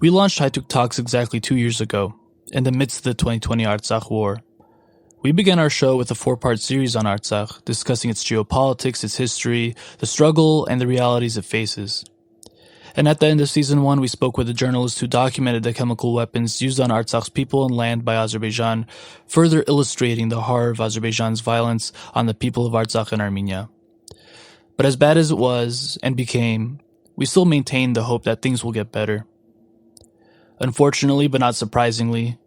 We launched Haituk Talks exactly 2 years ago, in the midst of the 2020 Artsakh war. We began our show with a 4-part series on Artsakh, discussing its geopolitics, its history, the struggle, and the realities it faces. And at the end of Season 1, we spoke with a journalist who documented the chemical weapons used on Artsakh's people and land by Azerbaijan, further illustrating the horror of Azerbaijan's violence on the people of Artsakh and Armenia. But as bad as it was, and became, we still maintain the hope that things will get better. Unfortunately, but not surprisingly,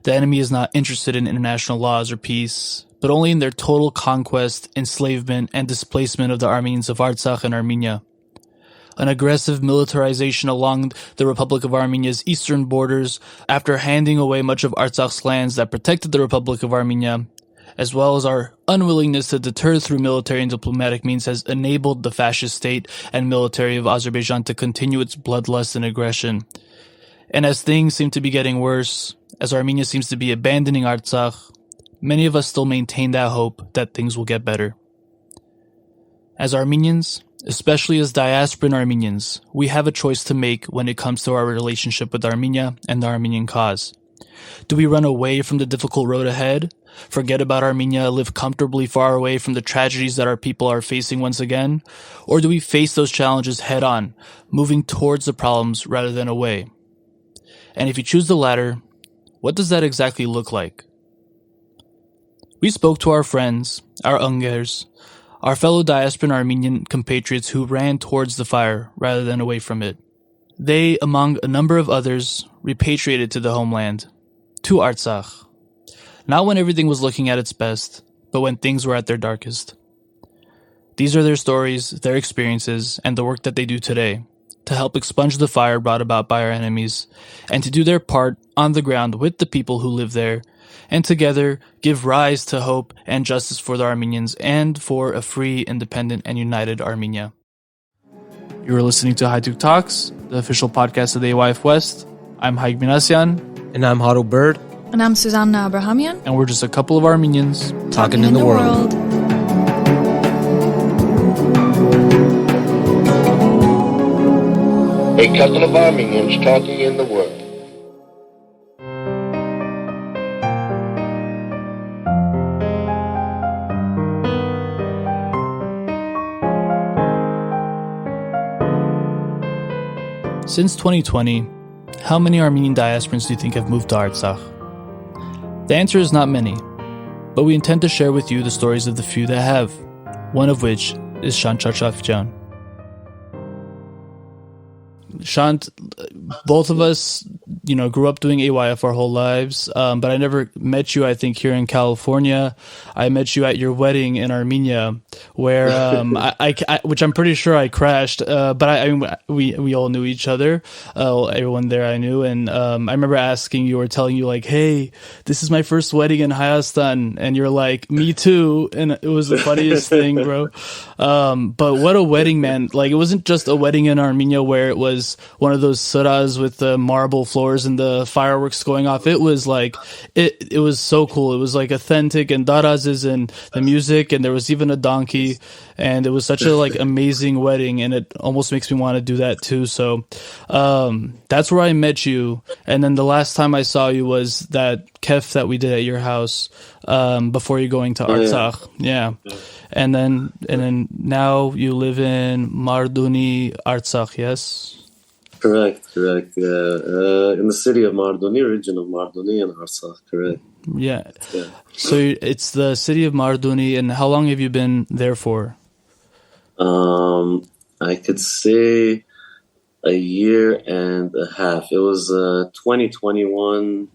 the enemy is not interested in international laws or peace, but only in their total conquest, enslavement, and displacement of the Armenians of Artsakh and Armenia. An aggressive militarization along the Republic of Armenia's eastern borders after handing away much of Artsakh's lands that protected the Republic of Armenia, as well as our unwillingness to deter through military and diplomatic means, has enabled the fascist state and military of Azerbaijan to continue its bloodlust and aggression. And as things seem to be getting worse, as Armenia seems to be abandoning Artsakh, many of us still maintain that hope that things will get better. As Armenians, especially as diasporan Armenians, we have a choice to make when it comes to our relationship with Armenia and the Armenian cause. Do we run away from the difficult road ahead, forget about Armenia, live comfortably far away from the tragedies that our people are facing once again? Or do we face those challenges head on, moving towards the problems rather than away? And if you choose the latter, what does that exactly look like? We spoke to our friends, our Ungers, our fellow diasporan Armenian compatriots who ran towards the fire rather than away from it. They, among a number of others, repatriated to the homeland, to Artsakh. Not when everything was looking at its best, but when things were at their darkest. These are their stories, their experiences, and the work that they do today, to help expunge the fire brought about by our enemies, and to do their part on the ground with the people who live there, and together give rise to hope and justice for the Armenians and for a free, independent, and united Armenia. You are listening to Haituk Talks, the official podcast of the AYF West. I'm Haig Minasyan. And I'm Haro Bird. And I'm Susanna Abrahamian. And we're just a couple of Armenians talking in the world. A couple of Armenians talking in the world. Since 2020, how many Armenian diasporans do you think have moved to Artsakh? The answer is not many, but we intend to share with you the stories of the few that have, one of which is Shant Charchafjan. Shant, both of us, grew up doing AYF our whole lives, but I never met you, I think, here in California. I met you at your wedding in Armenia, where, which I'm pretty sure I crashed, but we all knew each other, everyone there I knew, and I remember asking you or telling you, like, hey, this is my first wedding in Hayastan, and you're like, me too, and it was the funniest thing, bro. But what a wedding, man. Like, it wasn't just a wedding in Armenia where it was one of those suras with the marble floors and the fireworks going off. It was like, it was so cool. It was like authentic, and darazes and the music, and there was even a donkey, and it was such a like amazing wedding, and it almost makes me want to do that too. So that's where I met you, and then the last time I saw you was that kef that we did at your house before you going to Artsakh. Yeah. And then now you live in Marduni, Artsakh, yes? Correct. In the city of Marduni, region of Marduni and Artsakh, correct. Yeah. So it's the city of Marduni, and how long have you been there for? I could say a year and a half. It was 2021,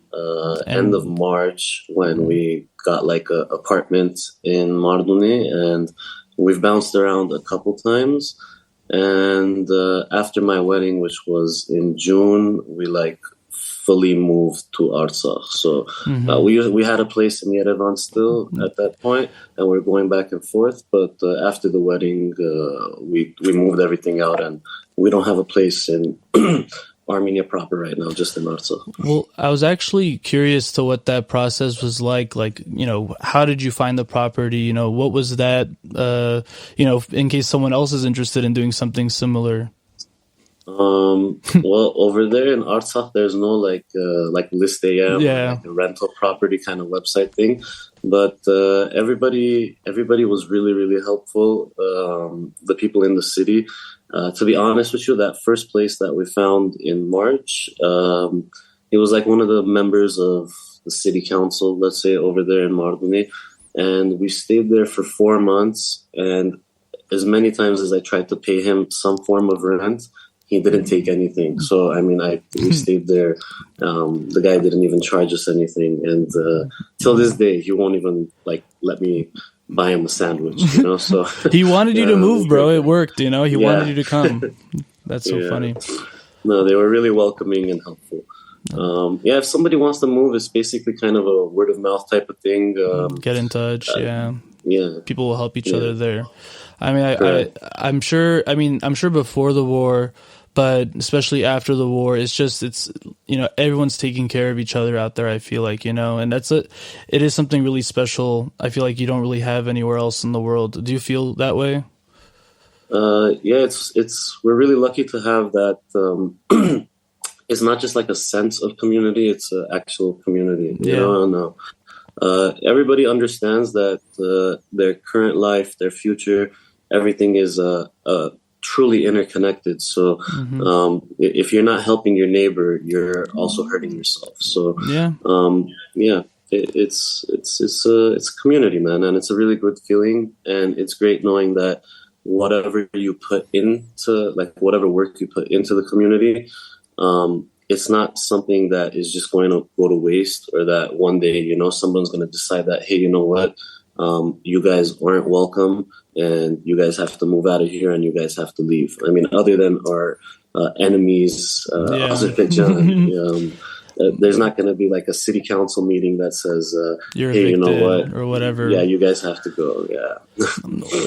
end of March, when we got like an apartment in Marduni, and we've bounced around a couple times. And after my wedding, which was in June, we like fully moved to Artsakh. So we had a place in Yerevan still at that point, and we're going back and forth. But after the wedding, we moved everything out, and we don't have a place in Armenia proper right now, just in Artsakh. Well, I was actually curious to what that process was like. Like, how did you find the property? What was that, in case someone else is interested in doing something similar? Well, over there in Artsakh, there's no like List AM or like a rental property kind of website thing, but everybody was really really helpful. The people in the city, to be honest with you, that first place that we found in March, it was like one of the members of the city council, let's say, over there in Mardini, and we stayed there for 4 months. And as many times as I tried to pay him some form of rent, he didn't take anything. So, I mean, we stayed there. The guy didn't even charge us anything. And till this day, he won't even like let me buy him a sandwich, you know? So he wanted you to move, bro. It worked, you know? He wanted you to come. That's so funny. No, they were really welcoming and helpful. If somebody wants to move, it's basically kind of a word of mouth type of thing. Get in touch, Yeah. People will help each other there. I mean, I'm sure before the war, but especially after the war, it's everyone's taking care of each other out there, I feel like, you know, and it is something really special. I feel like you don't really have anywhere else in the world. Do you feel that way? We're really lucky to have that. It's not just like a sense of community, it's an actual community, you know, and everybody understands that their current life, their future, everything is truly interconnected. So if you're not helping your neighbor, you're also hurting yourself. So it's a community, man, and it's a really good feeling, and it's great knowing that whatever you put into, like whatever work you put into the community, it's not something that is just going to go to waste, or that one day, you know, someone's going to decide that, hey, you know what, you guys aren't welcome and you guys have to move out of here and you guys have to leave. I mean, other than our enemies, Azerbaijan, there's not going to be like a city council meeting that says, you're hey, you know what, or whatever. Yeah, you guys have to go. Yeah.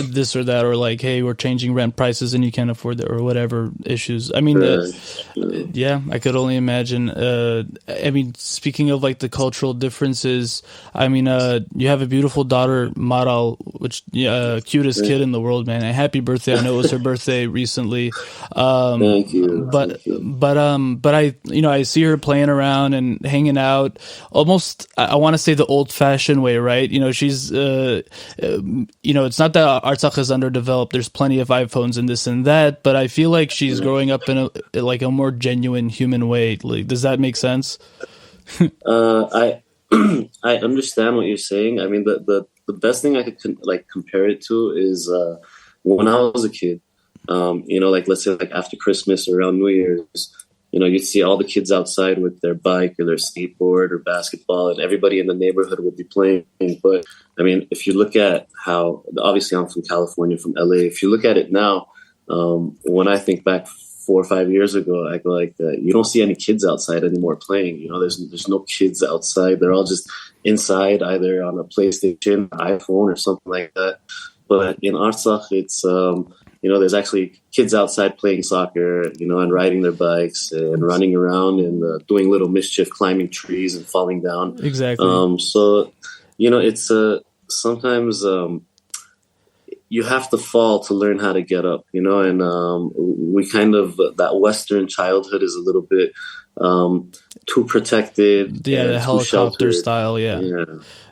This or that, or like, hey, we're changing rent prices and you can't afford it, or whatever issues. I mean, I could only imagine. I mean, speaking of like the cultural differences, I mean, you have a beautiful daughter, Maral, which cutest kid in the world, man. And happy birthday! I know it was her birthday recently. Thank you. But I see her playing around and hanging out, almost I want to say the old-fashioned way, right? You know, she's it's not that Artsakh is underdeveloped. There's plenty of iPhones and this and that, but I feel like she's growing up in a more genuine human way. Like, does that make sense? I understand what you're saying. I mean, the best thing I could compare it to is when I was a kid. Like let's say like after Christmas or around New Year's, you know, you'd see all the kids outside with their bike or their skateboard or basketball, and everybody in the neighborhood would be playing. But I mean, if you look at how, obviously I'm from California, from LA. If you look at it now, when I think back 4 or 5 years ago, I go like, you don't see any kids outside anymore playing. You know, there's no kids outside. They're all just inside, either on a PlayStation, iPhone, or something like that. But in Artsakh, it's there's actually kids outside playing soccer, you know, and riding their bikes and running around and doing little mischief, climbing trees and falling down. Exactly. So, you know, it's sometimes you have to fall to learn how to get up, you know, and we kind of, that Western childhood is a little bit too protected. Yeah, the helicopter style, yeah.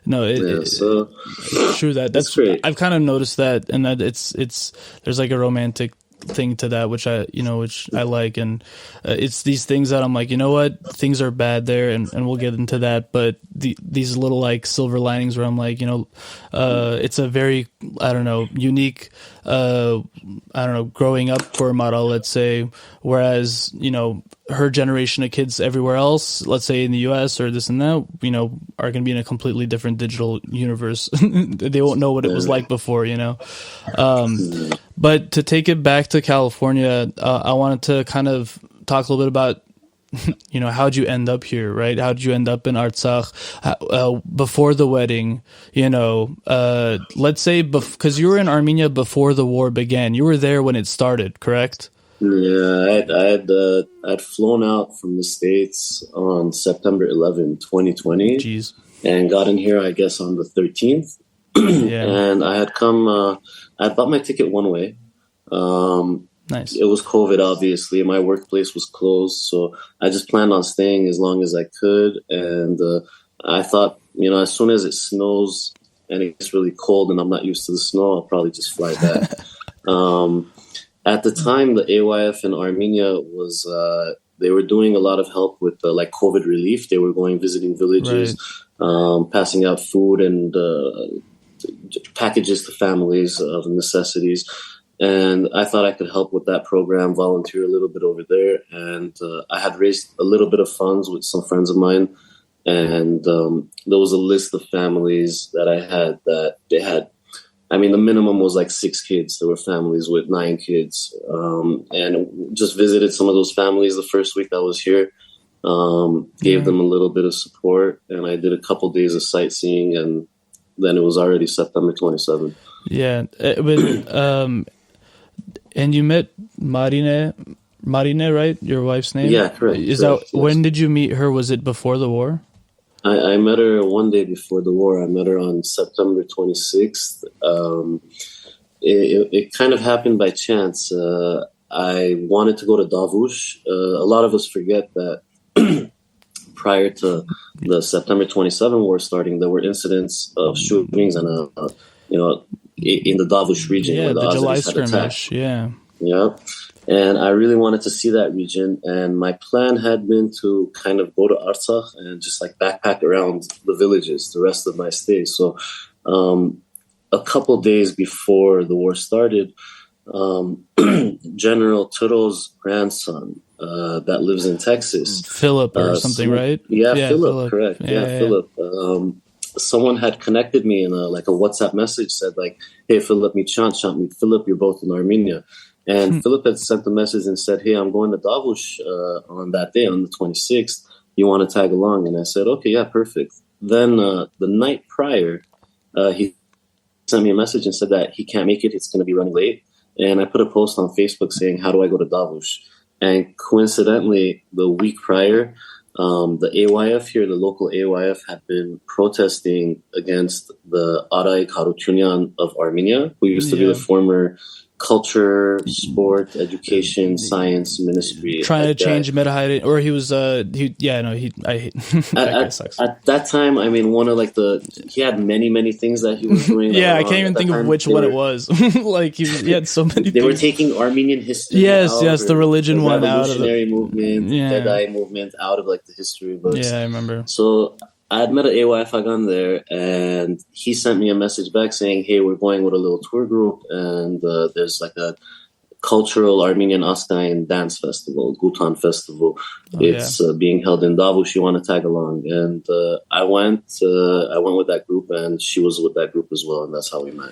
No, it's true that's great. I've kind of noticed that, and that it's there's like a romantic thing to that, which I like, and it's these things that I'm like, you know what, things are bad there, and we'll get into that, but these little like silver linings where I'm like, you know, it's a very, I don't know, unique, growing up for Maral, let's say, whereas, you know, her generation of kids everywhere else, let's say in the US or this and that, you know, are going to be in a completely different digital universe. They won't know what it was like before, you know. But to take it back to California, I wanted to kind of talk a little bit about, you know, how'd you end up here, right? How did you end up in Artsakh before the wedding? You know, let's say because you were in Armenia before the war began. You were there when it started, correct? Yeah, I'd flown out from the States on September 11, 2020. Jeez. And got in here, I guess, on the 13th. Yeah. And I had come, I bought my ticket one way. Nice. it was COVID, obviously. My workplace was closed, so I just planned on staying as long as I could. And I thought, as soon as it snows and it gets really cold and I'm not used to the snow, I'll probably just fly back. At the time, the AYF in Armenia was they were doing a lot of help with like COVID relief. They were going visiting villages, passing out food and packages to families of necessities. And I thought I could help with that program, volunteer a little bit over there. And I had raised a little bit of funds with some friends of mine. And there was a list of families that I had that they had. I mean, the minimum was like 6 kids. There were families with 9 kids. And just visited some of those families the first week I was here. Gave them a little bit of support. And I did a couple days of sightseeing. And then it was already September 27th. Yeah. And you met Marine, right? Your wife's name? Yeah, correct. When did you meet her? Was it before the war? I met her one day before the war. I met her on September 26th. It kind of happened by chance. I wanted to go to Davush. A lot of us forget that prior to the September 27 war starting, there were incidents of shootings and, in the Davush region where the July Azeris had attacked. skirmish. Yeah. And I really wanted to see that region. And my plan had been to kind of go to Artsakh and just like backpack around the villages the rest of my stay. So a couple days before the war started, General Turo's grandson that lives in Texas. Philip or something, right? Yeah, Philip, correct. Yeah, Philip. Someone had connected me in a WhatsApp message, said like, hey, Philip, meet Philip, you're both in Armenia. And Philip had sent the message and said, hey, I'm going to Davush on that day, on the 26th. You want to tag along? And I said, okay, yeah, perfect. Then the night prior, he sent me a message and said that he can't make it. It's going to be running late. And I put a post on Facebook saying, how do I go to Davush? And coincidentally, the week prior, the AYF here, the local AYF, had been protesting against the Aray Harutyunyan of Armenia, who used to be the former culture, sport, education, science ministry. Trying to change Medahide, or he was, I hate that guy sucks. At that time, I mean, he had many things that he was doing. Yeah, I can't even think of which one it was. Like, he had so many They were taking Armenian history. Yes, the religion one out of the revolutionary movement, Tebi movement out of like the history books. Yeah, I remember. So I had met an AYF Hagan there, and he sent me a message back saying, hey, we're going with a little tour group, and there's like a cultural Armenian Astayan dance festival, Gutan Festival. It's being held in Davush. You want to tag along? And I went with that group, and she was with that group as well, and that's how we met.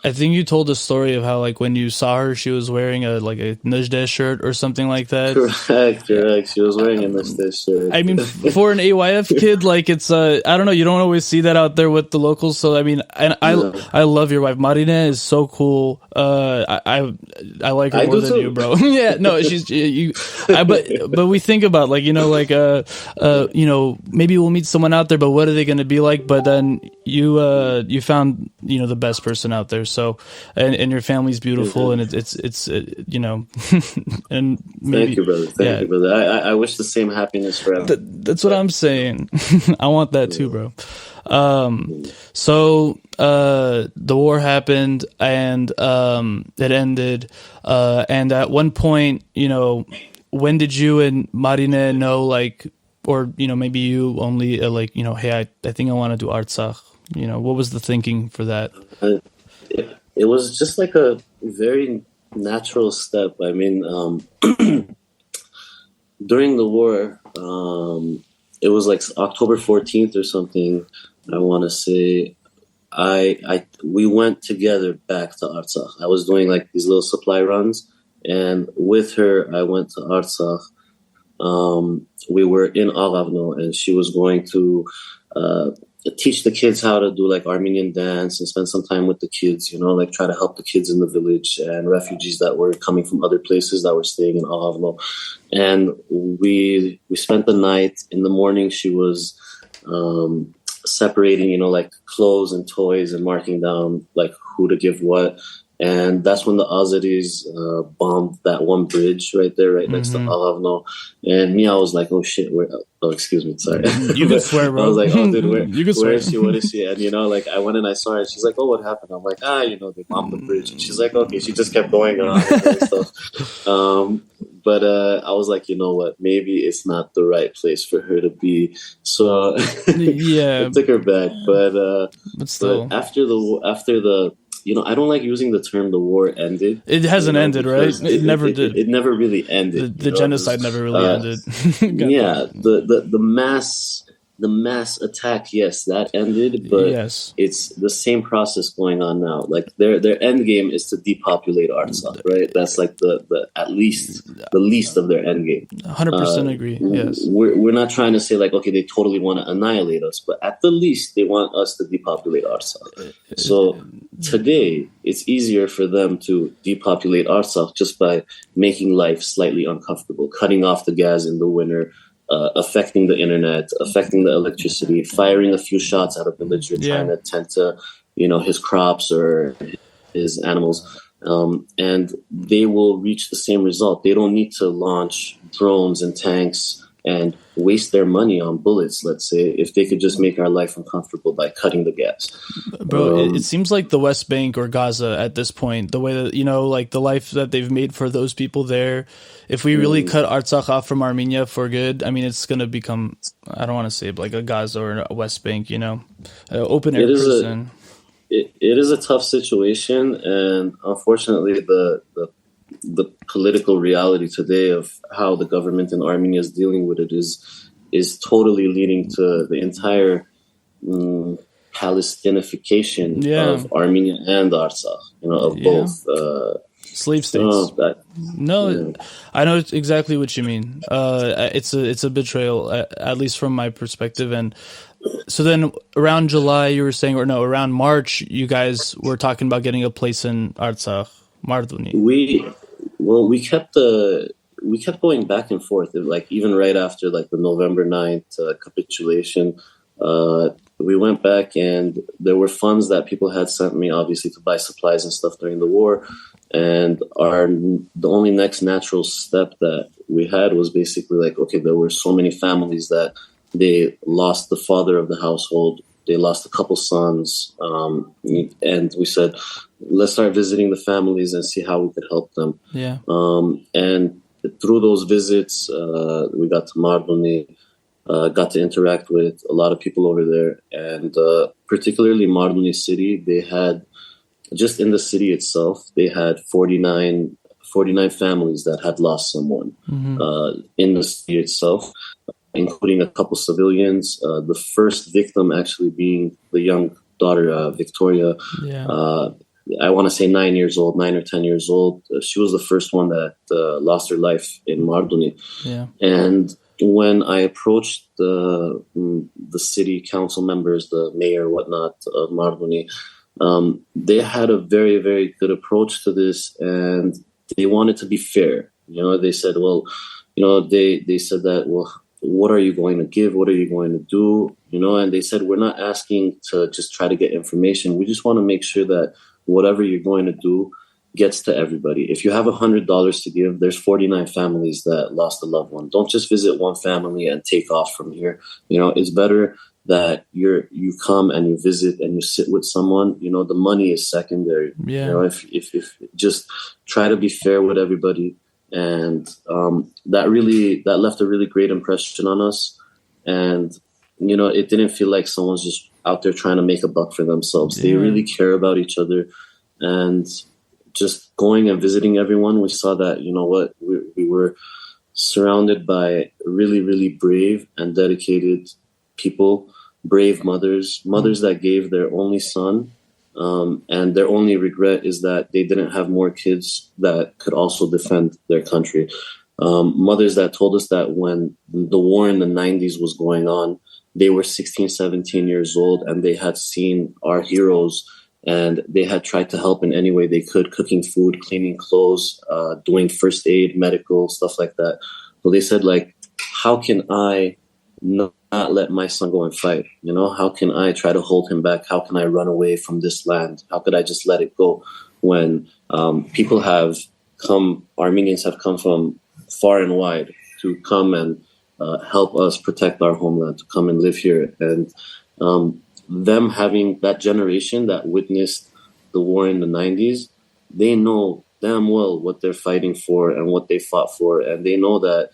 I think you told a story of how, like, when you saw her, she was wearing a Najde shirt or something like that. Correct. She was wearing a Najde shirt. I mean, for an AYF kid, like, it's I don't know, you don't always see that out there with the locals. So I mean, and I love your wife. Marine is so cool. I like her more than you, bro. Yeah, no, but we think about, like, maybe we'll meet someone out there, but what are they going to be like? But then you found the best person out there. So and your family's beautiful, and it's and maybe, thank you, brother. Thank you, brother. I wish the same happiness for everyone. That's what I'm saying. I want that too, bro. So the war happened, and it ended, and at one point, when did you and Marine know, like, or maybe you only hey, I think I want to do Artsakh? What was the thinking for that? It was just like a very natural step. I mean, during the war, it was like October 14th or something, I want to say. We went together back to Artsakh. I was doing like these little supply runs, and with her, I went to Artsakh. We were in Aghavno, and she was going to teach the kids how to do like Armenian dance and spend some time with the kids, like try to help the kids in the village and refugees that were coming from other places that were staying in Aghavno. And we spent the night. In the morning, she was separating, like clothes and toys and marking down like who to give what. And that's when the Azeris bombed that one bridge right there, right next to Alavno. And me, I was like, oh shit, excuse me, sorry. You can swear, bro. I was like, oh dude, where is she? What is she? And like, I went and I saw her, and she's like, oh, what happened? I'm like, they bombed the bridge. And she's like, okay. She just kept going on and stuff. But I was like, you know what? Maybe it's not the right place for her to be. So yeah, I took her back. But still, but after the I don't like using the term "the war ended." It hasn't ended, right? It never did. It never really ended. The genocide never really ended. Yeah, the mass attack, yes, that ended, but it's the same process going on now. Like their end game is to depopulate Artsakh, right? That's like the at least the least of their end game. 100% agree. Yes, we're not trying to say like, okay, they totally want to annihilate us, but at the least they want us to depopulate Artsakh. So today it's easier for them to depopulate Artsakh just by making life slightly uncomfortable, cutting off the gas in the winter. Affecting the internet, affecting the electricity, firing a few shots at a villager trying to tend to, his crops or his animals. And they will reach the same result. They don't need to launch drones and tanks and waste their money on bullets, let's say, if they could just make our life uncomfortable by cutting the gas. Bro, it seems like the West Bank or Gaza at this point, the way that, like the life that they've made for those people there, if we really cut Artsakh off from Armenia for good, I mean, it's going to become, I don't want to say like a Gaza or a West Bank, an open air prison. It is a tough situation, and unfortunately the political reality today of how the government in Armenia is dealing with it is totally leading to the entire Palestinification of Armenia and Artsakh, of both slave states. I know exactly what you mean. It's a betrayal, at least from my perspective. And so then around July, you were saying, around March, you guys were talking about getting a place in Artsakh, Marduni. We kept going back and forth. Like even right after like the November 9th capitulation, we went back and there were funds that people had sent me, obviously, to buy supplies and stuff during the war. And the only next natural step that we had was basically like, okay, there were so many families that they lost the father of the household. They lost a couple sons. And we said, let's start visiting the families and see how we could help them. Yeah. And through those visits, we got to Marduni, got to interact with a lot of people over there. And particularly Marduni city, they had, just in the city itself, they had 49 families that had lost someone in the city itself, including a couple civilians. The first victim actually being the young daughter, Victoria. Yeah. I want to say 9 or 10 years old. She was the first one that lost her life in Marduni. Yeah. And when I approached the city council members, the mayor, whatnot of Marduni, they had a very, very good approach to this, and they wanted to be fair. They said, well, they said that, well, what are you going to give? What are you going to do? And they said, we're not asking to just try to get information. We just want to make sure that whatever you're going to do gets to everybody. If you have $100 to give, there's 49 families that lost a loved one. Don't just visit one family and take off from here. It's better that you come and you visit and you sit with someone. The money is secondary. Yeah. If just try to be fair with everybody. And that left a really great impression on us. And it didn't feel like someone's just out there trying to make a buck for themselves. They really care about each other. And just going and visiting everyone, we saw that, we were surrounded by really, really brave and dedicated people, brave mothers that gave their only son. And their only regret is that they didn't have more kids that could also defend their country. Mothers that told us that when the war in the 90s was going on, they were 16, 17 years old, and they had seen our heroes, and they had tried to help in any way they could, cooking food, cleaning clothes, doing first aid, medical, stuff like that. So they said, like, how can I not let my son go and fight? How can I try to hold him back? How can I run away from this land? How could I just let it go? when Armenians have come from far and wide to come and help us protect our homeland, to come and live here. And them having that generation that witnessed the war in the 90s, they know damn well what they're fighting for and what they fought for. And they know that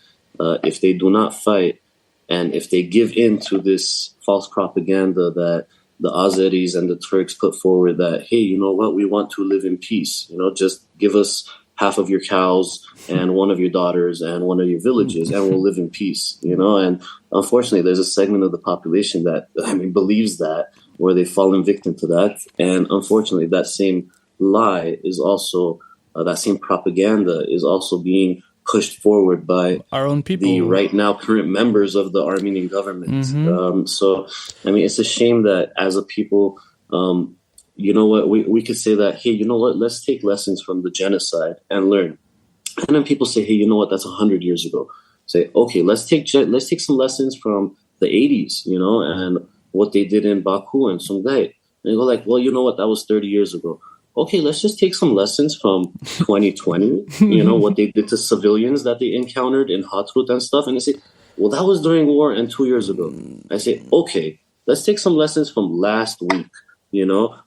if they do not fight and if they give in to this false propaganda that the Azeris and the Turks put forward, that, hey, you know what, we want to live in peace, just give us half of your cows and one of your daughters and one of your villages and we'll live in peace, and unfortunately there's a segment of the population that believes that, or they've fallen victim to that. And unfortunately that same lie is also that same propaganda is also being pushed forward by our own people, the right now current members of the Armenian government. So it's a shame that as a people, we could say that, hey, you know what, let's take lessons from the genocide and learn. And then people say, hey, you know what, that's 100 years ago. Say, okay, let's take some lessons from the 80s, and what they did in Baku and Sumgait. And you go like, well, you know what, that was 30 years ago. Okay, let's just take some lessons from 2020, what they did to civilians that they encountered in Hatrut and stuff. And I say, well, that was during war and 2 years ago. I say, okay, let's take some lessons from last week,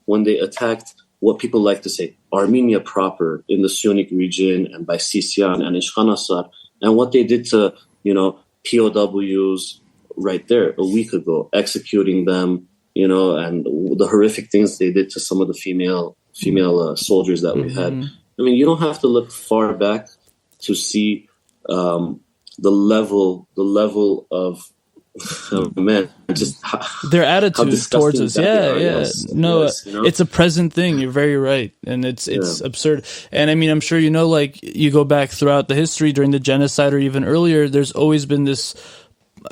when they attacked what people like to say, Armenia proper in the Syunik region and by Sisyan and Ishkhanasar, and what they did to, POWs right there a week ago, executing them, and the horrific things they did to some of the female soldiers that we had. You don't have to look far back to see the level of man, just their attitudes towards us. Yes, it's a present thing. You're very right, and it's absurd. And I'm sure you go back throughout the history during the genocide or even earlier, there's always been this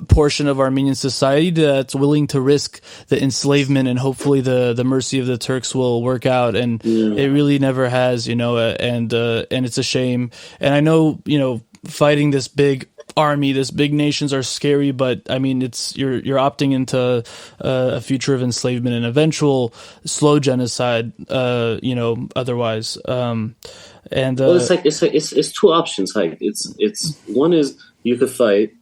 portion of Armenian society that's willing to risk the enslavement, and hopefully the mercy of the Turks will work out. And it really never has, and it's a shame. And I know, fighting this big army, this big nations are scary, but it's you're opting into a future of enslavement and eventual slow genocide. Otherwise, it's two options. It's one is you could fight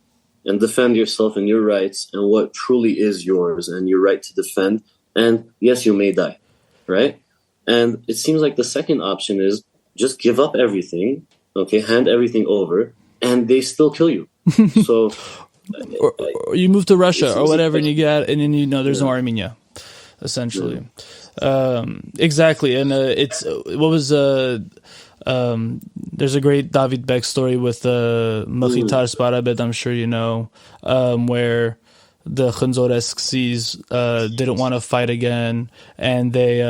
and defend yourself and your rights and what truly is yours and your right to defend. And yes, you may die, right? And it seems like the second option is just give up everything, okay, hand everything over, and they still kill you. So, or you move to Russia or whatever, and you get, and then there's no Armenia, essentially. Exactly, and there's a great David Beck story with Mkhitar Sparabet, I'm sure you know, where the Khanzoresksis didn't want to fight again, and they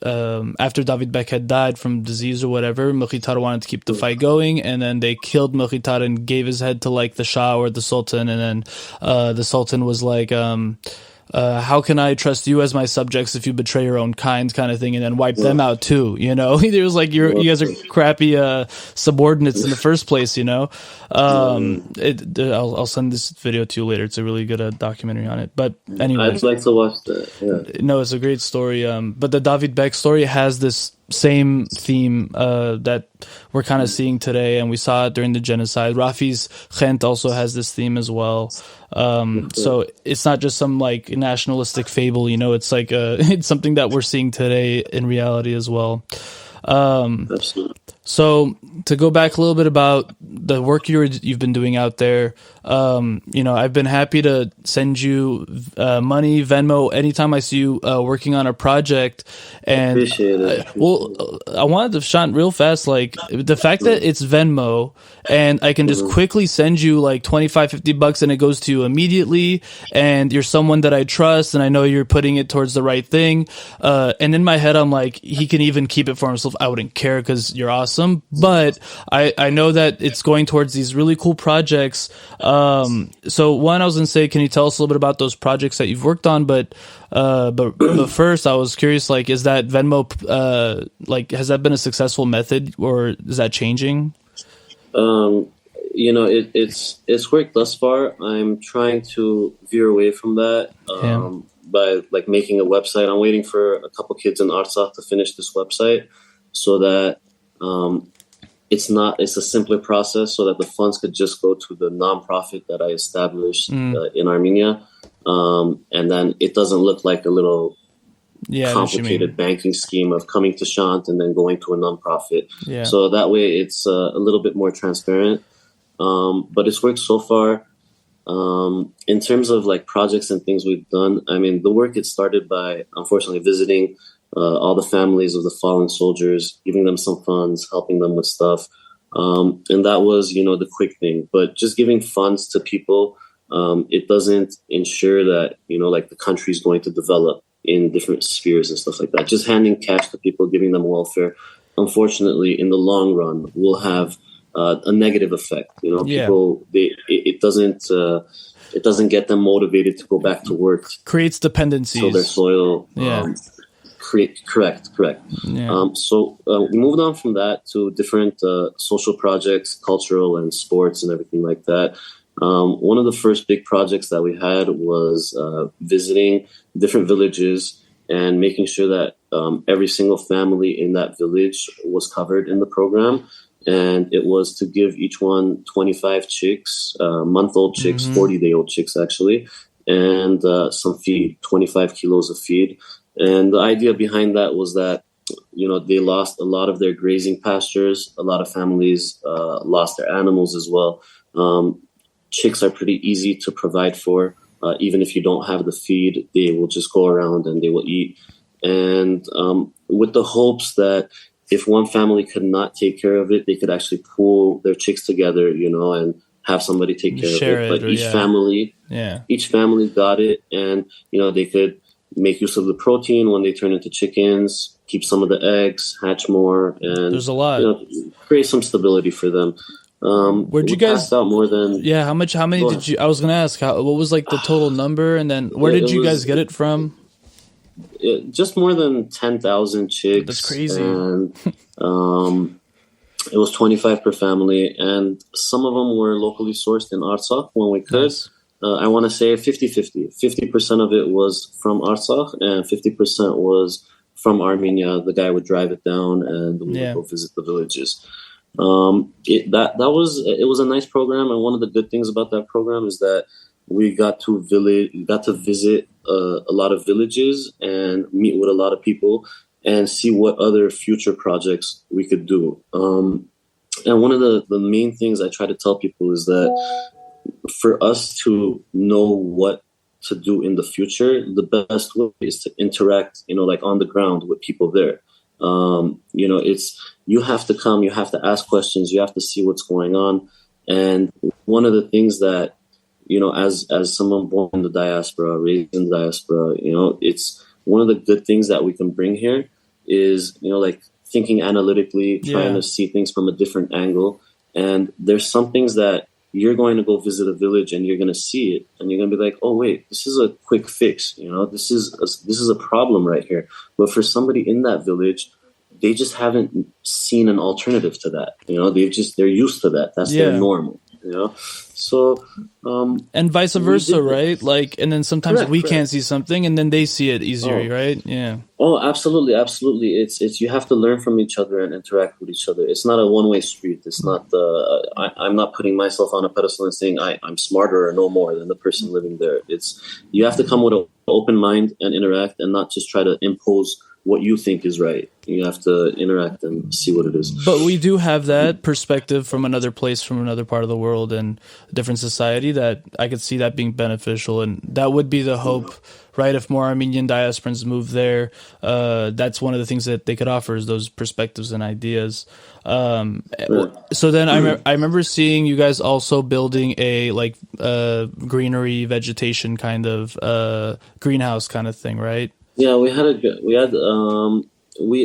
after David Beck had died from disease or whatever, Mkhitar wanted to keep the fight going, and then they killed Mkhitar and gave his head to like the Shah or the Sultan, and then the Sultan was like, how can I trust you as my subjects if you betray your own kind of thing, and then wipe them out too, He was like, you guys are crappy subordinates in the first place, I'll send this video to you later. It's a really good documentary on it. But anyway, I'd like to watch that. No, it's a great story. But the David Beck story has this same theme that we're kind of seeing today, and we saw it during the genocide. Rafi's Khent also has this theme as well. So it's not just some like nationalistic fable, it's like it's something that we're seeing today in reality as well. Absolutely. So to go back a little bit about the work you've been doing out there, I've been happy to send you money, Venmo, anytime I see you working on a project. And appreciate it. I wanted to shine real fast, like the fact that it's Venmo and I can just quickly send you like $25-$50 and it goes to you immediately, and you're someone that I trust and I know you're putting it towards the right thing. And in my head, I'm like, he can even keep it for himself. I wouldn't care because you're awesome. But I know that it's going towards these really cool projects. So one, I was going to say, can you tell us a little bit about those projects that you've worked on? But first, I was curious, like, is that Venmo, has that been a successful method, or is that changing? It's worked thus far. I'm trying to veer away from that by like making a website. I'm waiting for a couple kids in Artsakh to finish this website. so that it's a simpler process, so that the funds could just go to the nonprofit that I established in Armenia, and then it doesn't look like a little complicated banking scheme of coming to Shant and then going to a nonprofit. Yeah. So that way it's a little bit more transparent. But it's worked so far. In terms of like projects and things we've done, I mean, the work it started by, unfortunately, visiting all the families of the fallen soldiers, giving them some funds, helping them with stuff. And that was, the quick thing. But just giving funds to people, it doesn't ensure that, like the country is going to develop in different spheres and stuff like that. Just handing cash to people, giving them welfare, unfortunately, in the long run, will have a negative effect. People, it doesn't get them motivated to go back to work. Creates dependencies. So their soil. Correct. Yeah. So we moved on from that to different social projects, cultural and sports and everything like that. One of the first big projects that we had was visiting different villages and making sure that every single family in that village was covered in the program. And it was to give each one 25 chicks, month-old chicks, 40-day-old chicks actually, and some feed, 25 kilos of feed. And the idea behind that was that, they lost a lot of their grazing pastures. A lot of families lost their animals as well. Chicks are pretty easy to provide for. Even if you don't have the feed, they will just go around and they will eat. And with the hopes that if one family could not take care of it, they could actually pool their chicks together, and have somebody take care of it. But each family got it, and they could make use of the protein when they turn into chickens, keep some of the eggs, hatch more, and there's a lot. Create some stability for them. Where'd you guys out more than? Yeah, how many did you? I was gonna ask, what was like the total number, and then where did you guys get it from? Just more than 10,000 chicks. That's crazy. And it was 25 per family, and some of them were locally sourced in Artsakh when we could. Nice. I want to say 50-50. 50% of it was from Artsakh, and 50% was from Armenia. The guy would drive it down, and we would go visit the villages. It was a nice program, and one of the good things about that program is that we got to visit a lot of villages and meet with a lot of people and see what other future projects we could do. And one of the main things I try to tell people is that for us to know what to do in the future, the best way is to interact, like on the ground with people there. You have to come, you have to ask questions, you have to see what's going on. And one of the things that, as someone born in the diaspora, raised in the diaspora, it's one of the good things that we can bring here is, like thinking analytically, trying to see things from a different angle. And there's some things that you're going to go visit a village and you're going to see it and you're going to be like, oh wait, this is a quick fix. This is a problem right here. But for somebody in that village, they just haven't seen an alternative to that. They're used to that. That's their normal. So and vice versa, right? Like, and then sometimes we can't see something, and then they see it easier, right? Yeah. Oh, absolutely. It's you have to learn from each other and interact with each other. It's not a one-way street. It's not I'm not putting myself on a pedestal and saying I'm smarter or no more than the person living there. You have to come with an open mind and interact, and not just try to impose what you think is right. You have to interact and see what it is. But we do have that perspective from another place, from another part of the world and a different society, that I could see that being beneficial. And that would be the hope, right? If more Armenian diasporans move there, that's one of the things that they could offer is those perspectives and ideas. So then I remember seeing you guys also building a greenery vegetation kind of greenhouse kind of thing, right? Yeah, we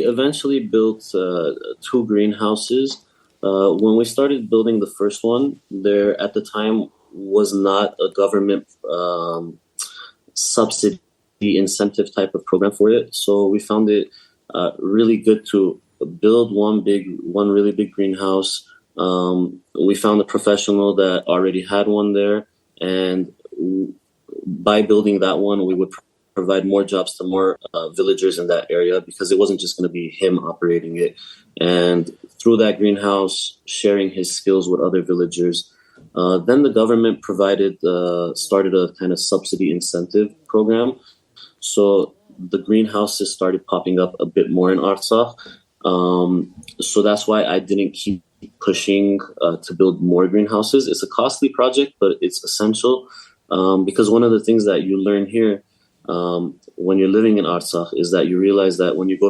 eventually built 2 greenhouses. When we started building the first one, there at the time was not a government subsidy incentive type of program for it. So we found it really good to build one really big greenhouse. We found a professional that already had one there, and by building that one, we would provide more jobs to more villagers in that area, because it wasn't just going to be him operating it. And through that greenhouse, sharing his skills with other villagers. Then the government started a kind of subsidy incentive program. So the greenhouses started popping up a bit more in Artsakh. So that's why I didn't keep pushing to build more greenhouses. It's a costly project, but it's essential, because one of the things that you learn here when you're living in Artsakh is that you realize that when you go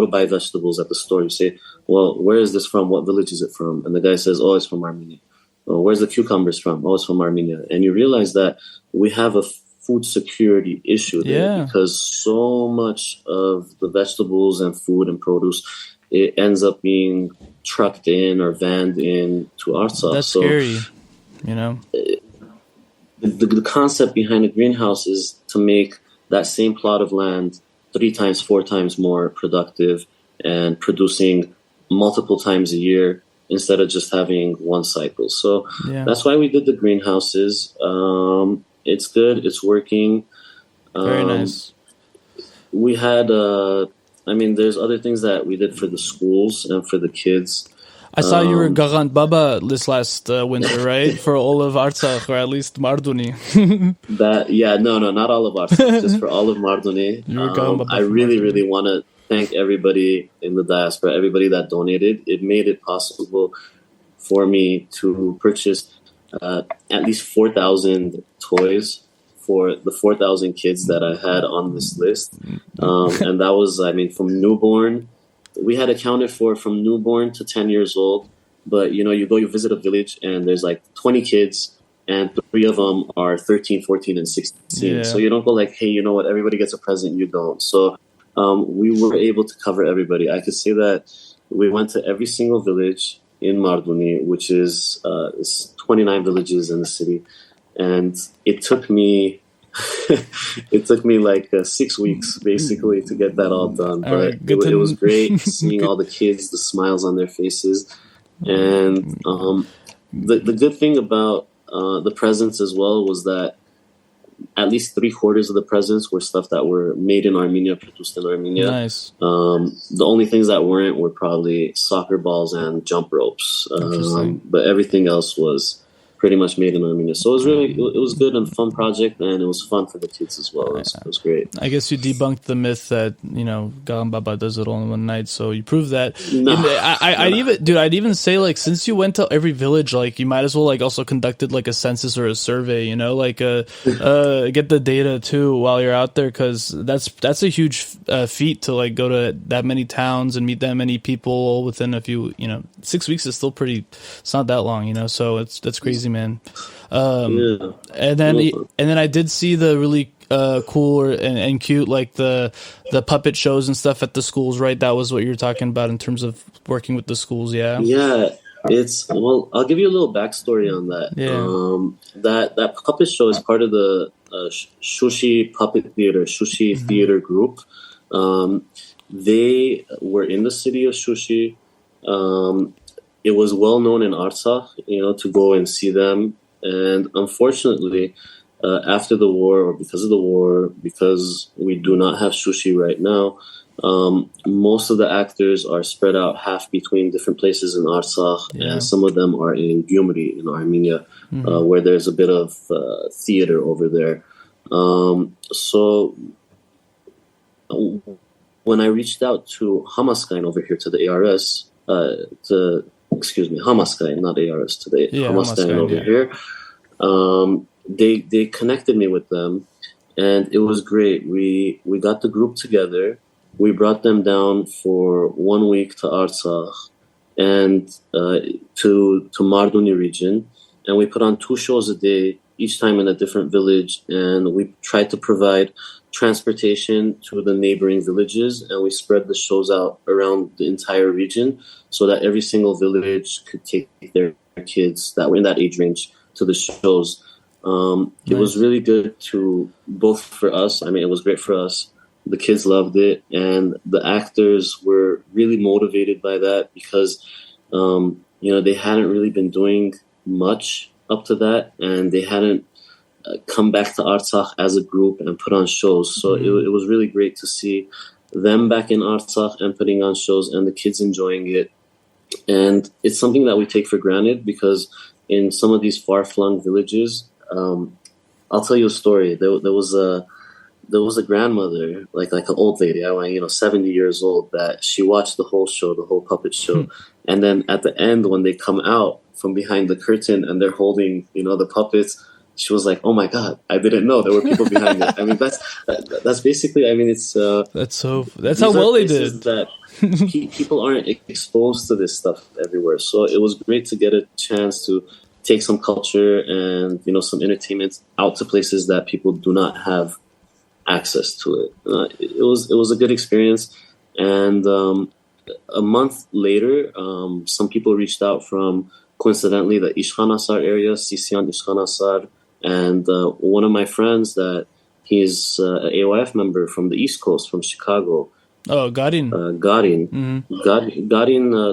to buy vegetables at the store, you say, well, where is this from? What village is it from? And the guy says, oh, it's from Armenia. Oh, where's the cucumbers from? Oh, it's from Armenia. And you realize that we have a food security issue there, because so much of the vegetables and food and produce, it ends up being trucked in or vanned in to Artsakh. That's scary, you know? The concept behind a greenhouse is to make that same plot of land 3 times, 4 times more productive and producing multiple times a year instead of just having one cycle. So that's why we did the greenhouses. It's good. It's working. Very nice. We had, there's other things that we did for the schools and for the kids. I saw you were Garant Baba this last winter, right? For all of Artsakh, or at least Marduni. Not all of Artsakh, just for all of Marduni. I really want to thank everybody in the diaspora, everybody that donated. It made it possible for me to purchase at least 4,000 toys for the 4,000 kids that I had on this list. And that was, from newborn. We had accounted for from newborn to 10 years old. But, you visit a village and there's like 20 kids and 3 of them are 13, 14, and 16. Yeah. So you don't go like, hey, you know what, everybody gets a present, you don't. So we were able to cover everybody. I could say that we went to every single village in Marduni, which is 29 villages in the city. And it took me like 6 weeks basically to get that all done. But it was great seeing all the kids, the smiles on their faces. And the good thing about the presents as well was that at least 3/4 of the presents were stuff that were made in Armenia, produced in Armenia. Nice. The only things that weren't were probably soccer balls and jump ropes. But everything else was pretty much made in Armenia. So it was good and fun project, and it was fun for the kids as well. It was great. I guess you debunked the myth that, Garam Baba does it all in one night, so you proved that. No. I'd even say, like, since you went to every village, like, you might as well, like, also conducted, like, a census or a survey, get the data, too, while you're out there, because that's a huge feat to, like, go to that many towns and meet that many people within a few, 6 weeks is still it's not that long, so that's crazy, man. And then I did see the really cool and cute, like the puppet shows and stuff at the schools, right? That was what you were talking about in terms of working with the schools. Yeah, I'll give you a little backstory on that. That puppet show is part of the Shushi Puppet Theater, Shushi Theater Group. They were in the city of Shushi. It was well known in Artsakh, to go and see them. And unfortunately, after the war, or because of the war, because we do not have Shushi right now, most of the actors are spread out half between different places in Artsakh, and some of them are in Gyumri in Armenia, where there's a bit of theater over there. So when I reached out to Hamaskain over here, to the ARS, Hamaskain, not ARS, to the Hamaskain over here, they connected me with them, and it was great. We got the group together. We brought them down for 1 week to Artsakh and to Marduni region, and we put on 2 shows a day, each time in a different village, and we tried to provide transportation to the neighboring villages, and we spread the shows out around the entire region so that every single village could take their kids that were in that age range to the shows. It was really good both for us. It was great for us. The kids loved it, and the actors were really motivated by that because, they hadn't really been doing much up to that, and they hadn't come back to Artsakh as a group and put on shows. So it was really great to see them back in Artsakh and putting on shows and the kids enjoying it. And it's something that we take for granted because in some of these far-flung villages, I'll tell you a story. There was a grandmother, like an old lady, 70 years old, that she watched the whole show, the whole puppet show. And then at the end, when they come out from behind the curtain and they're holding, the puppets, she was like, "Oh my God, I didn't know there were people behind it." I mean, that's basically. I mean, it's that's how well they did. That people aren't exposed to this stuff everywhere, so it was great to get a chance to take some culture and some entertainment out to places that people do not have access to it. It was a good experience, and a month later, some people reached out from coincidentally the Ishkhanasar area, Sisian Ishkhanasar. And one of my friends that he's an AOF member from the East Coast, from Chicago. Oh, Garin. Garin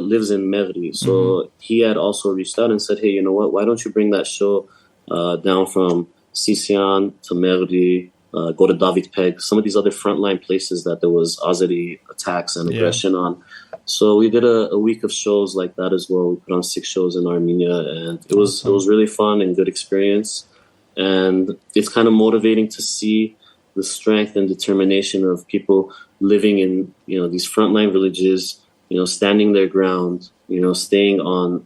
lives in Merli. So he had also reached out and said, "Hey, you know what? Why don't you bring that show down from Sisian to Merli, go to David Peg, some of these other frontline places that there was Azeri attacks and aggression on." So we did a week of shows like that as well. We put on 6 shows in Armenia, and it was really fun and good experience. And it's kind of motivating to see the strength and determination of people living in, these frontline villages, standing their ground, staying on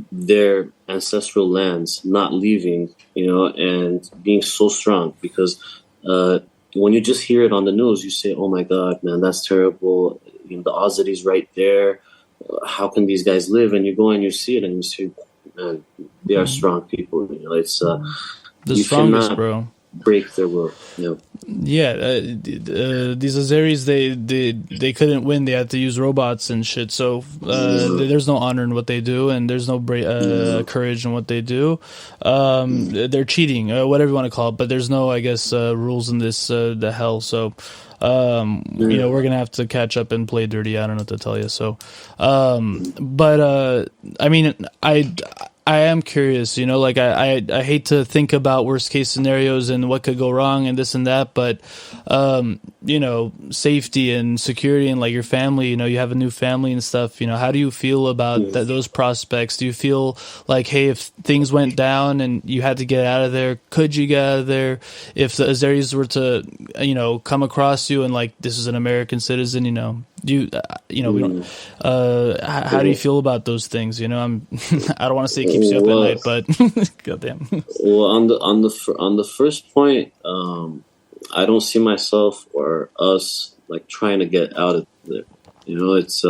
their ancestral lands, not leaving, and being so strong. Because when you just hear it on the news, you say, "Oh my God, man, that's terrible. The Azeris right there. How can these guys live?" And you go and you see it and you say, "Man, they are strong people." It's the strongest, bro. Break their will. These Azeris, they couldn't win. They had to use robots and shit. So there's no honor in what they do, and there's no courage in what they do. They're cheating, whatever you want to call it. But there's no, I guess, rules in this the hell. So we're gonna have to catch up and play dirty. I don't know what to tell you. So, I mean, I am curious, like I hate to think about worst case scenarios and what could go wrong and this and that, but safety and security and like your family, you have a new family and stuff, how do you feel about those prospects? Do you feel like, hey, if things went down and you had to get out of there, could you get out of there? If the Azeris were to, come across you and like, this is an American citizen, we don't, how do you feel about those things? I don't want to say it keeps you up at night, but goddamn. Well, on the first point, I don't see myself or us like trying to get out of there. It's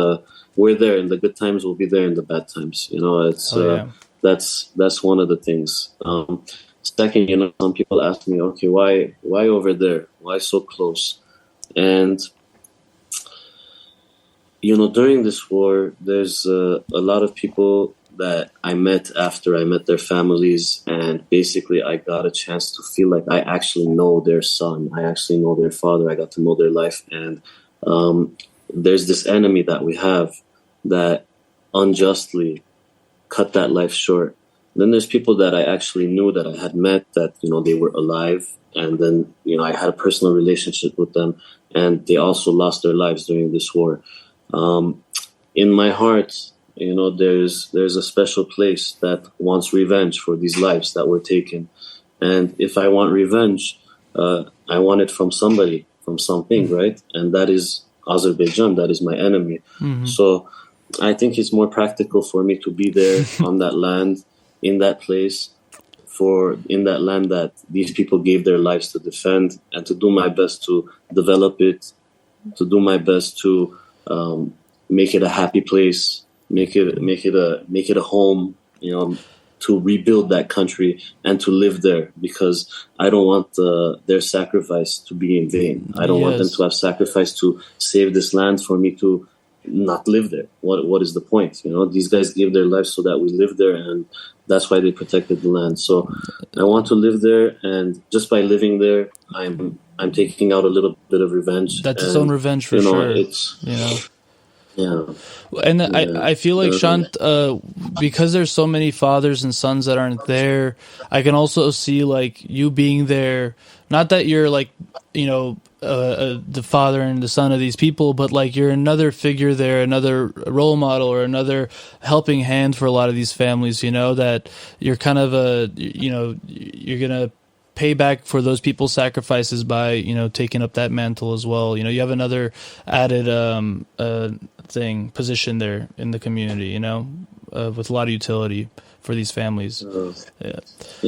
we're there in the good times, we'll be there in the bad times. It's that's one of the things. Second, some people ask me, okay, why over there? Why so close? And during this war, there's a lot of people that I met after I met their families, and basically I got a chance to feel like I actually know their son. I actually know their father. I got to know their life. And there's this enemy that we have that unjustly cut that life short. Then there's people that I actually knew, that I had met, that, they were alive. And then, I had a personal relationship with them, and they also lost their lives during this war. In my heart, there's a special place that wants revenge for these lives that were taken. And if I want revenge, I want it from somebody, from something, right? And that is Azerbaijan. That is my enemy. So I think it's more practical for me to be there on that land, in that place, in that land that these people gave their lives to defend, and to do my best to develop it, to do my best to make it a happy place, make it a home, to rebuild that country and to live there, because I don't want their sacrifice to be in vain. I don't want them to have sacrificed to save this land for me to not live there. What is the point? These guys gave their lives so that we live there, and that's why they protected the land. So I want to live there, and just by living there, I'm taking out a little bit of revenge. That's its own revenge for sure. Yeah. And I feel like, Shant, because there's so many fathers and sons that aren't there, I can also see like you being there. Not that you're like, the father and the son of these people, but like you're another figure there, another role model or another helping hand for a lot of these families, that you're kind of you're going to pay back for those people's sacrifices by, taking up that mantle as well. You have another added position there in the community, with a lot of utility for these families. Yeah,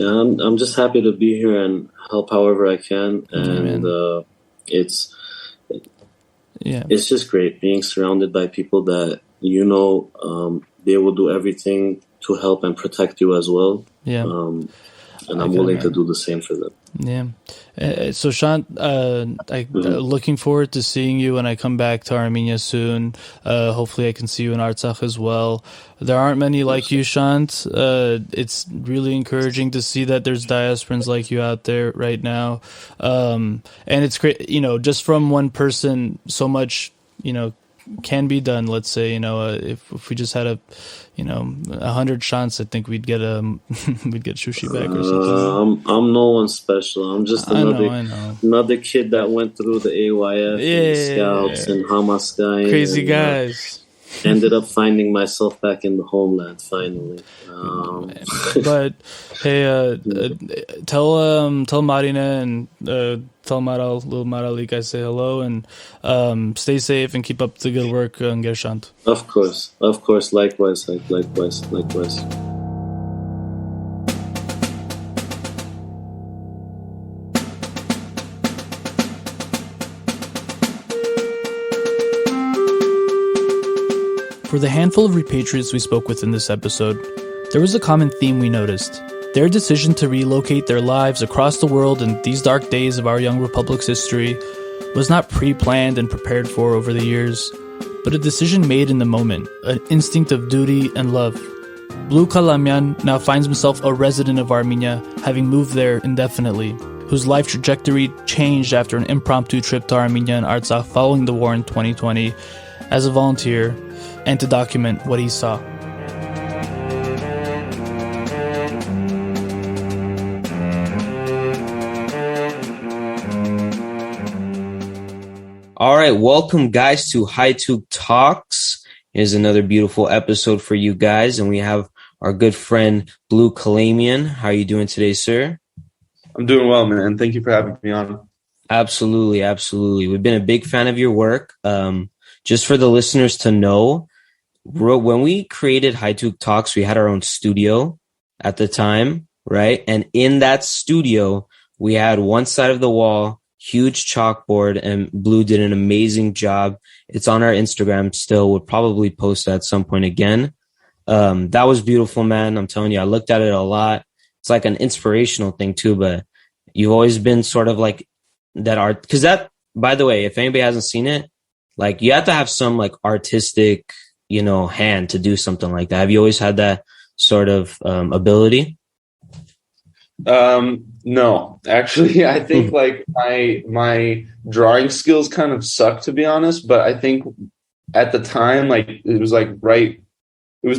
I'm just happy to be here and help however I can, and it's just great being surrounded by people that they will do everything to help and protect you as well. Yeah. And I'm willing to do the same for them. Yeah. So, Shant, looking forward to seeing you when I come back to Armenia soon. Hopefully I can see you in Artsakh as well. There aren't many like you, Shant. It's really encouraging to see that there's diasporans like you out there right now. And it's great, just from one person, so much, can be done. Let's say, if we just had 100 shots, I think we'd get sushi back or something. I'm no one special. I'm just another kid that went through the AYF and Scouts and Hamaskai. Crazy guys. Ended up finding myself back in the homeland finally. But hey, tell Marina and tell little Maralik I say hello, and stay safe and keep up the good work, Gershant. Of course, likewise. For the handful of repatriates we spoke with in this episode, there was a common theme we noticed. Their decision to relocate their lives across the world in these dark days of our young republic's history was not pre-planned and prepared for over the years, but a decision made in the moment, an instinct of duty and love. Blue Kalamyan now finds himself a resident of Armenia, having moved there indefinitely, whose life trajectory changed after an impromptu trip to Armenia and Artsakh following the war in 2020 as a volunteer, and to document what he saw. All right, welcome guys to Haitug Talks. Here's another beautiful episode for you guys, and we have our good friend Blue Kalamian. How are you doing today, sir? I'm doing well, man. Thank you for having me on. Absolutely. We've been a big fan of your work. Just for the listeners to know, when we created Haitug Talks, we had our own studio at the time, right? And in that studio, we had one side of the wall, huge chalkboard, and Blue did an amazing job. It's on our Instagram still. We'll probably post that at some point again. That was beautiful, man. I'm telling you, I looked at it a lot. It's like an inspirational thing too, but you've always been sort of like that art. Because that, by the way, if anybody hasn't seen it, like you have to have some like artistic, hand to do something like that. Have you always had that sort of ability? No, actually, I think like my drawing skills kind of suck, to be honest. But I think at the time, like it was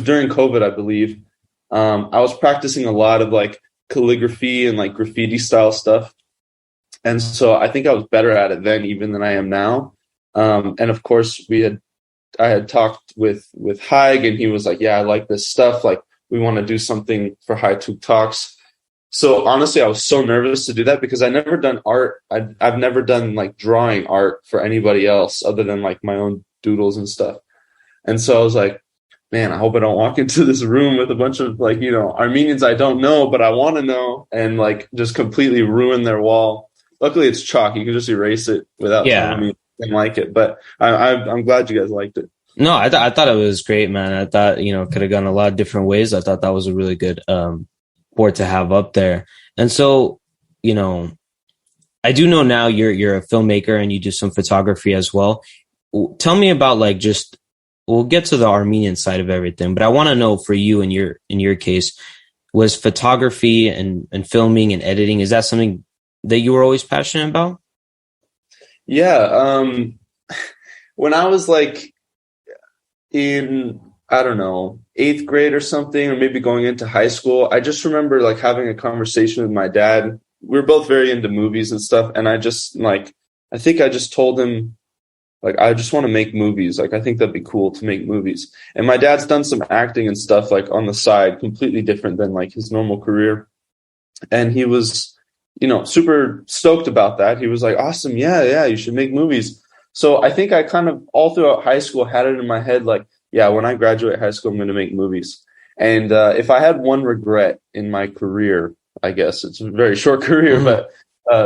during COVID, I believe. I was practicing a lot of like calligraphy and like graffiti style stuff. And so I think I was better at it then even than I am now. And of course I had talked with Haig, and he was like, yeah, I like this stuff. Like we want to do something for Haitug Talks. So honestly, I was so nervous to do that because I never done art. I've never done like drawing art for anybody else other than like my own doodles and stuff. And so I was like, man, I hope I don't walk into this room with a bunch of like, Armenians I don't know, but I want to know, and like just completely ruin their wall. Luckily it's chalk. You can just erase it without telling me didn't like it, but I'm glad you guys liked it. No, I thought it was great, man. I thought, could have gone a lot of different ways. I thought that was a really good board to have up there. And so, I do know now you're a filmmaker and you do some photography as well. Tell me about like we'll get to the Armenian side of everything, but I want to know for you in your case, was photography and filming and editing, is that something that you were always passionate about? Yeah. When I was like, in, I don't know, 8th grade or something, or maybe going into high school. I just remember like having a conversation with my dad. We were both very into movies and stuff. And I think I just told him, like, I just want to make movies. Like, I think that'd be cool to make movies. And my dad's done some acting and stuff like on the side, completely different than like his normal career. And he was, super stoked about that. He was like, awesome. Yeah, you should make movies. So I think I kind of all throughout high school had it in my head, like, yeah, when I graduate high school, I'm going to make movies. And if I had one regret in my career, I guess it's a very short career, but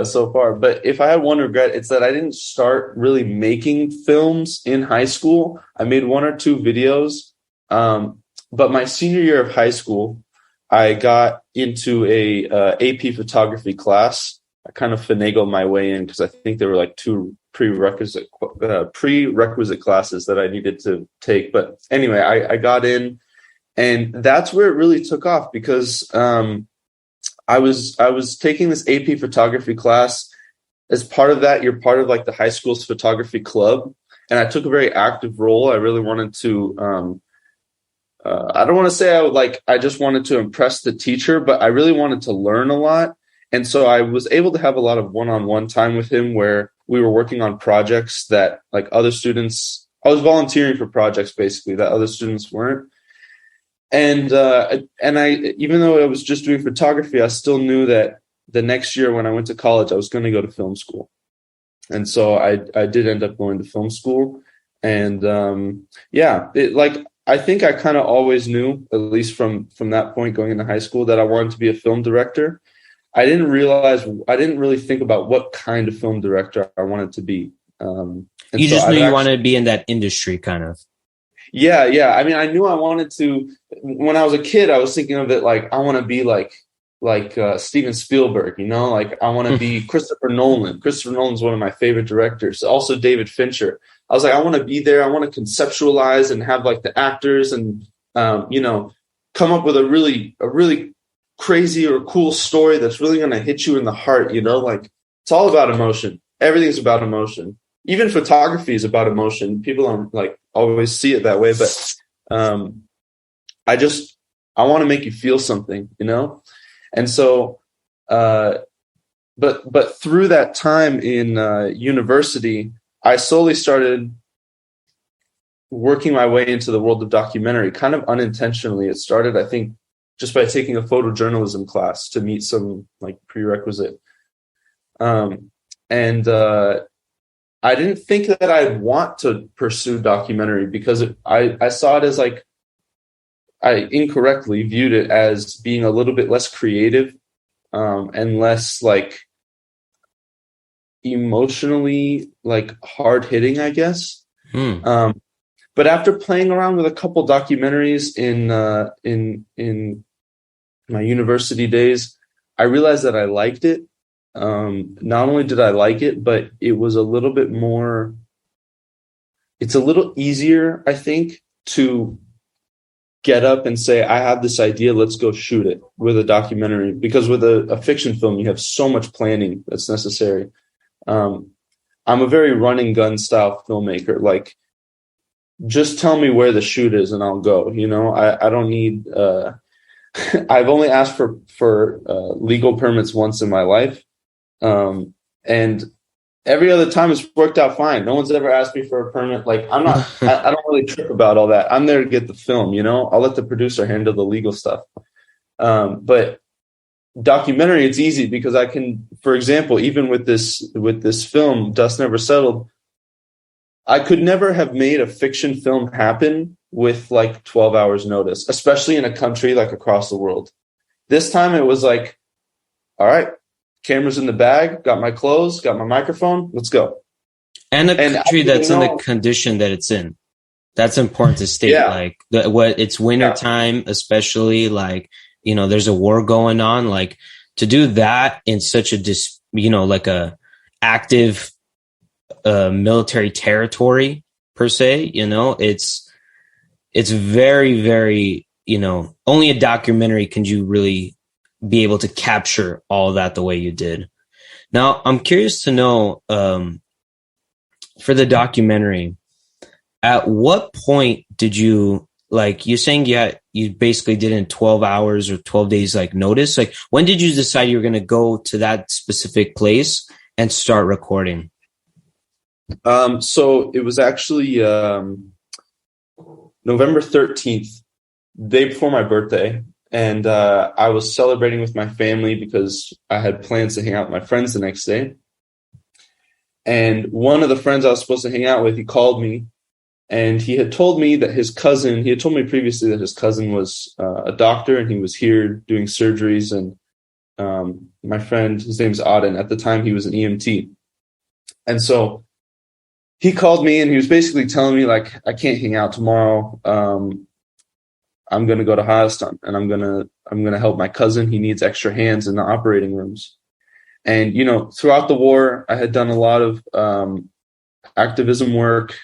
so far. But if I had one regret, it's that I didn't start really making films in high school. I made 1 or 2 videos. But my senior year of high school, I got into a AP photography class. I kind of finagled my way in because I think there were like 2 prerequisite classes that I needed to take. But anyway, I got in, and that's where it really took off because I was taking this AP photography class. As part of that, you're part of like the high school's photography club, and I took a very active role. I really wanted to. I don't want to say I just wanted to impress the teacher, but I really wanted to learn a lot. And so I was able to have a lot of one-on-one time with him where we were working on projects that like other students, I was volunteering for projects basically that other students weren't. And I, even though I was just doing photography, I still knew that the next year when I went to college, I was going to go to film school. And so I did end up going to film school. And I think I kind of always knew, at least from that point going into high school, that I wanted to be a film director. I didn't really think about what kind of film director I wanted to be. You just knew you wanted to be in that industry, kind of. Yeah. I mean, I knew I wanted to. When I was a kid, I was thinking of it like I want to be like Steven Spielberg, like I want to be Christopher Nolan. Christopher Nolan's one of my favorite directors. Also David Fincher. I was like, I want to be there. I want to conceptualize and have like the actors and come up with a really crazy or cool story that's really going to hit you in the heart. Like it's all about emotion. Everything's about emotion. Even photography is about emotion. People don't like always see it that way, but I want to make you feel something, And so, but through that time in university, I slowly started working my way into the world of documentary, kind of unintentionally. It started, I think, just by taking a photojournalism class to meet some like prerequisite. I didn't think that I'd want to pursue documentary because I saw it as like, I incorrectly viewed it as being a little bit less creative and less like emotionally like hard hitting, I guess. But after playing around with a couple documentaries in my university days, I realized that I liked it. Not only did I like it, but it was a little bit more. It's a little easier, I think, to get up and say, I have this idea, let's go shoot it with a documentary. Because with a fiction film, you have so much planning that's necessary. I'm a very run and gun style filmmaker. Like, just tell me where the shoot is and I'll go. I don't need. I've only asked for legal permits once in my life, and every other time it's worked out fine. No one's ever asked me for a permit. Like I don't really trip about all that. I'm there to get the film. I'll let the producer handle the legal stuff. But documentary, it's easy because I can, for example, even with this film, Dust Never Settled, I could never have made a fiction film happen with like 12 hours notice, especially in a country like across the world. This time it was like, all right, camera's in the bag, got my clothes, got my microphone, let's go. And a country that's in the condition that it's in. That's important to state. Yeah. Like it's winter time, especially like, there's a war going on. Like to do that in such a like a active military territory per se, it's very, very, only a documentary can you really be able to capture all that the way you did. Now, I'm curious to know, for the documentary, At what point did you, like, you're saying you basically did it in 12 hours or 12 days, like, notice? Like, when did you decide you're going to go to that specific place and start recording? So it was actually November 13th, day before my birthday. And I was celebrating with my family because I had plans to hang out with my friends the next day. And one of the friends I was supposed to hang out with, he called me. And he had told me that he had told me previously that his cousin was a doctor and he was here doing surgeries. And my friend, his name's Auden, at the time he was an EMT. And so he called me and he was basically telling me, like, I can't hang out tomorrow. I'm going to go to Hayastan and I'm going to help my cousin. He needs extra hands in the operating rooms. And, you know, throughout the war, I had done a lot of activism work,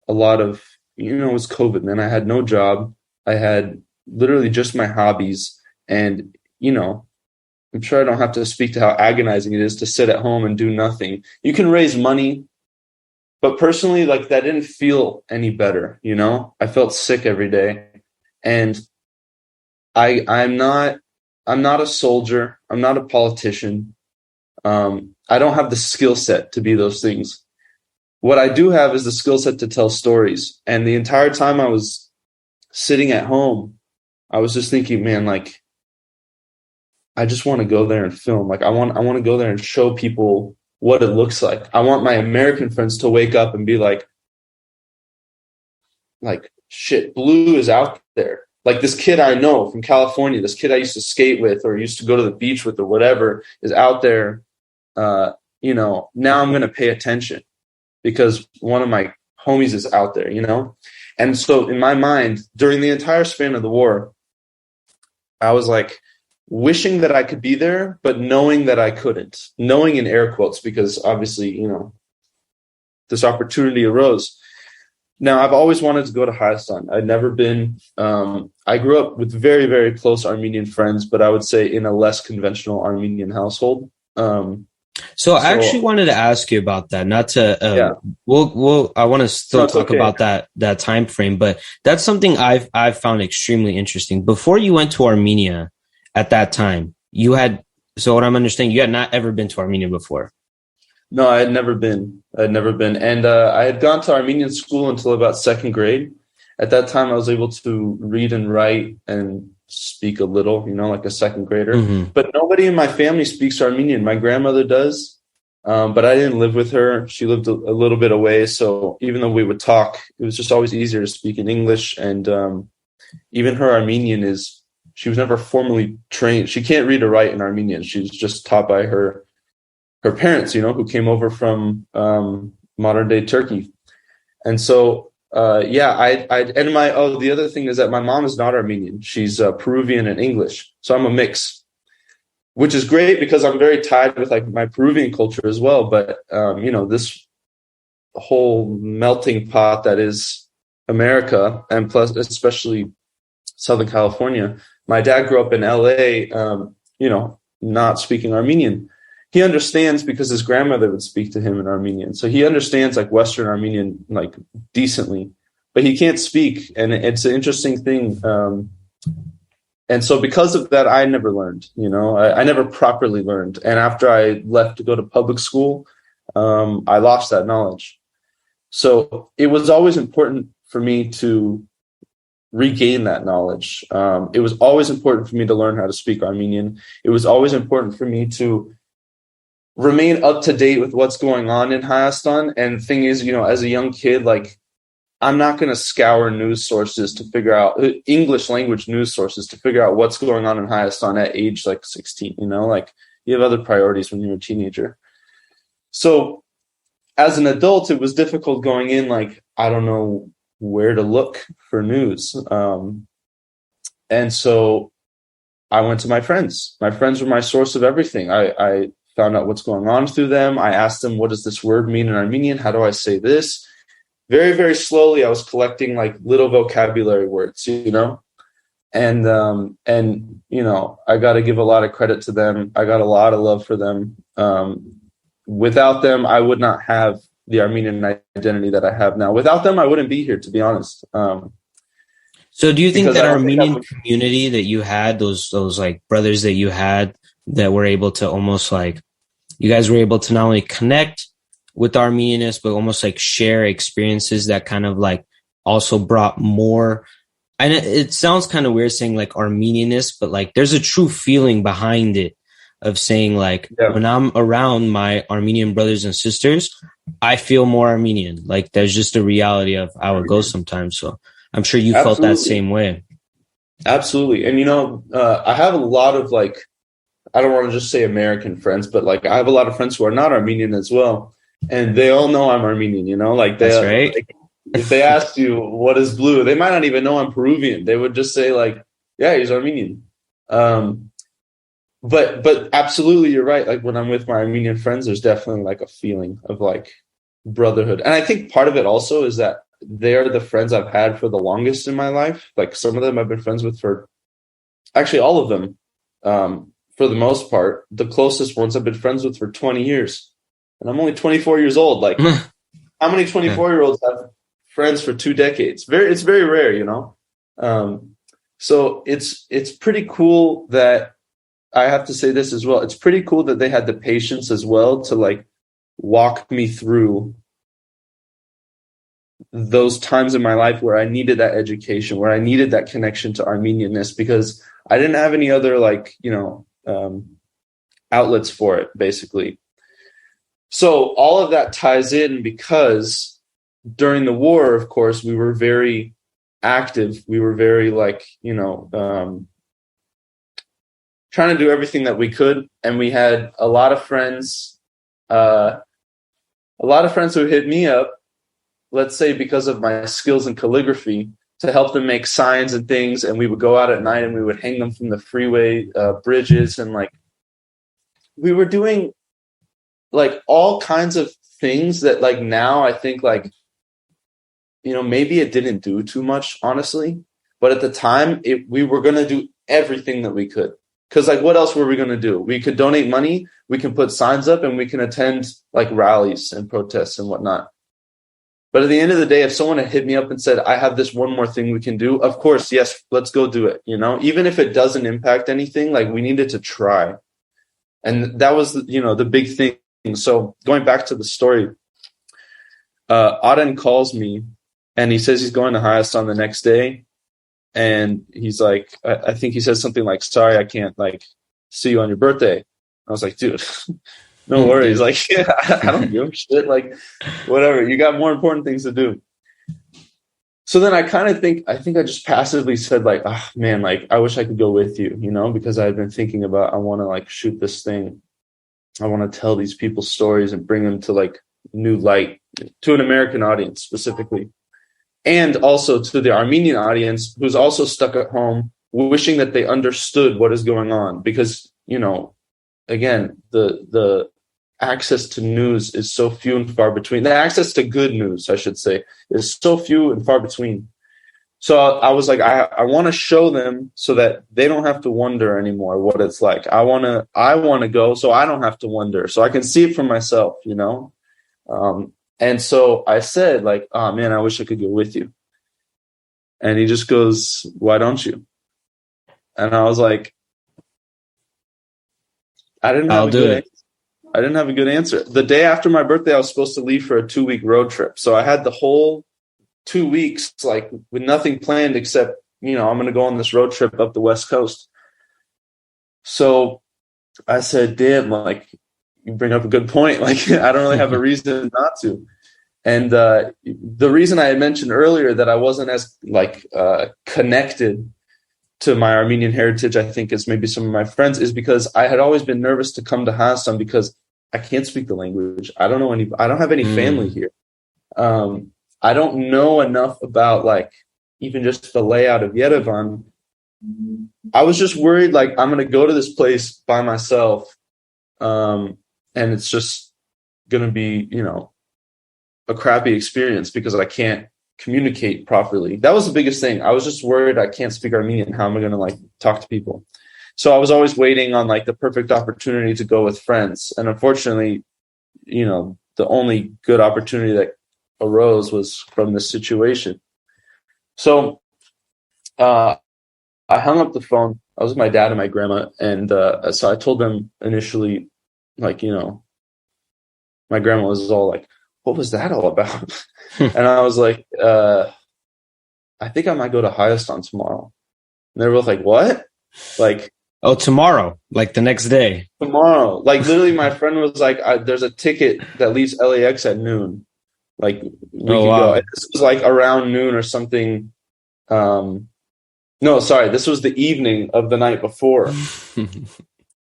a lot of, you know, it was COVID, man. I had no job. I had literally just my hobbies. And, you know, I'm sure I don't have to speak to how agonizing it is to sit at home and do nothing. You can raise money, but personally, like, that didn't feel any better, you know? I felt sick every day. And I'm not a soldier. I'm not a politician. I don't have the skill set to be those things. What I do have is the skill set to tell stories. And the entire time I was sitting at home, I was just thinking, man, like, I just want to go there and film. Like, I want to go there and show people what it looks like. I want my American friends to wake up and be like, shit, blue is out there. Like, this kid I know from California, this kid I used to skate with or used to go to the beach with or whatever is out there. You know, now I'm going to pay attention because one of my homies is out there, you know? And so in my mind, during the entire span of the war, I was like wishing that I could be there, but knowing that I couldn't, knowing in air quotes, because obviously, you know, this opportunity arose. Now, I've always wanted to go to Hayastan. I'd never been. I grew up with very, very close Armenian friends, but I would say in a less conventional Armenian household. So I actually wanted to ask you about that. Not to, I want to still talk about that time frame, but that's something I've found extremely interesting. Before you went to Armenia, at that time, so what I'm understanding, you had not ever been to Armenia before. No, I had never been. And I had gone to Armenian school until about second grade. At that time, I was able to read and write and speak a little, you know, like a second grader. Mm-hmm. But nobody in my family speaks Armenian. My grandmother does, but I didn't live with her. She lived a little bit away. So even though we would talk, it was just always easier to speak in English. And even her Armenian she was never formally trained. She can't read or write in Armenian. She was just taught by her parents, you know, who came over from modern day Turkey. And so, the other thing is that my mom is not Armenian. She's Peruvian and English. So I'm a mix, which is great because I'm very tied with like my Peruvian culture as well. But, you know, this whole melting pot that is America, and plus, especially Southern California. My dad grew up in LA, you know, not speaking Armenian. He understands because his grandmother would speak to him in Armenian. So he understands like Western Armenian, like decently, but he can't speak. And it's an interesting thing. And so because of that, I never learned, you know, I never properly learned. And after I left to go to public school, I lost that knowledge. So it was always important for me to regain that knowledge. It was always important for me to learn how to speak Armenian. It was always important for me to remain up to date with what's going on in Hayastan. And the thing is, you know, as a young kid, like, I'm not going to scour news sources to figure out English language news sources to figure out what's going on in Hayastan at age like 16, you know, like you have other priorities when you're a teenager. So as an adult, it was difficult going in, like, I don't know where to look for news. And so I went to my friends. My friends were my source of everything. I found out what's going on through them. I asked them, what does this word mean in Armenian? How do I say this? Very, very slowly, I was collecting like little vocabulary words, you know, and you know, I got to give a lot of credit to them. I got a lot of love for them. Without them, I would not have the Armenian identity that I have now. Without them, I wouldn't be here, to be honest. So do you think that Armenian community that you had, those like brothers that you had that were able to almost like, you guys were able to not only connect with Armenianists, but almost like share experiences that kind of like also brought more, and it sounds kind of weird saying like Armenianist, but like there's a true feeling behind it of saying like, when I'm around my Armenian brothers and sisters, I feel more Armenian. Like there's just a reality of how it goes sometimes. So I'm sure you felt that same way. Absolutely. And, I have a lot of like, I don't want to just say American friends, but like I have a lot of friends who are not Armenian as well. And they all know I'm Armenian, like that's right. Like, if they asked you what is blue, they might not even know I'm Peruvian. They would just say like, yeah, he's Armenian. But absolutely, you're right. Like when I'm with my Armenian friends, there's definitely like a feeling of like brotherhood. And I think part of it also is that they're the friends I've had for the longest in my life. Like some of them I've been friends with for, actually all of them, for the most part. The closest ones I've been friends with for 20 years. And I'm only 24 years old. Like how many 24-year-olds have friends for 2 decades? It's very rare, So it's pretty cool that, I have to say this as well. It's pretty cool that they had the patience as well to like walk me through those times in my life where I needed that education, where I needed that connection to Armenianness, because I didn't have any other like, outlets for it, basically. So all of that ties in because during the war, of course, we were very active. We were very like, trying to do everything that we could. And we had a lot of friends who hit me up, let's say because of my skills in calligraphy, to help them make signs and things. And we would go out at night and we would hang them from the freeway bridges. And like, we were doing like all kinds of things that like now I think like, maybe it didn't do too much, honestly. But at the time, we were going to do everything that we could. Because like, what else were we going to do? We could donate money, we can put signs up, and we can attend like rallies and protests and whatnot. But at the end of the day, if someone had hit me up and said, I have this one more thing we can do, of course, yes, let's go do it. Even if it doesn't impact anything, like we needed to try. And that was, the big thing. So going back to the story, Aden calls me and he says he's going to Hayastan the next day. And he's like, I think he says something like, sorry, I can't like see you on your birthday. I was like, dude, no worries. Like, yeah, I don't give a shit. Like, whatever. You got more important things to do. So then I think I just passively said like, oh man, like I wish I could go with you, because I've been thinking about, I want to like shoot this thing. I want to tell these people's stories and bring them to like new light, to an American audience specifically. And also to the Armenian audience who's also stuck at home, wishing that they understood what is going on. Because, again, the access to news is so few and far between. The access to good news, I should say, is so few and far between. So I was like, I want to show them so that they don't have to wonder anymore what it's like. I want to go so I don't have to wonder, so I can see it for myself, And so I said like, oh man, I wish I could go with you. And he just goes, why don't you? And I was like, I didn't have a good answer. The day after my birthday, I was supposed to leave for a 2-week road trip. So I had the whole 2 weeks, like with nothing planned except, I'm going to go on this road trip up the West Coast. So I said, damn, like you bring up a good point. Like, I don't really have a reason not to. And the reason I had mentioned earlier that I wasn't as like connected to my Armenian heritage, I think, as maybe some of my friends, is because I had always been nervous to come to Hayastan because I can't speak the language. I don't have any family here. I don't know enough about like even just the layout of Yerevan. I was just worried like I'm going to go to this place by myself, and it's just going to be, a crappy experience because I can't communicate properly. That was the biggest thing. I was just worried I can't speak Armenian. How am I going to like talk to people? So I was always waiting on like the perfect opportunity to go with friends. And unfortunately, the only good opportunity that arose was from this situation. So I hung up the phone. I was with my dad and my grandma, and so I told them initially, like, my grandma was all like, "What was that all about?" And I was like, "I think I might go to Hayastan tomorrow." And they were both like, "What?" Like, oh, tomorrow, like the next day. Tomorrow. Like, literally, my friend was like, "There's a ticket that leaves LAX at noon. Like, we could go." And this was like around noon or something. No, sorry, this was the evening of the night before.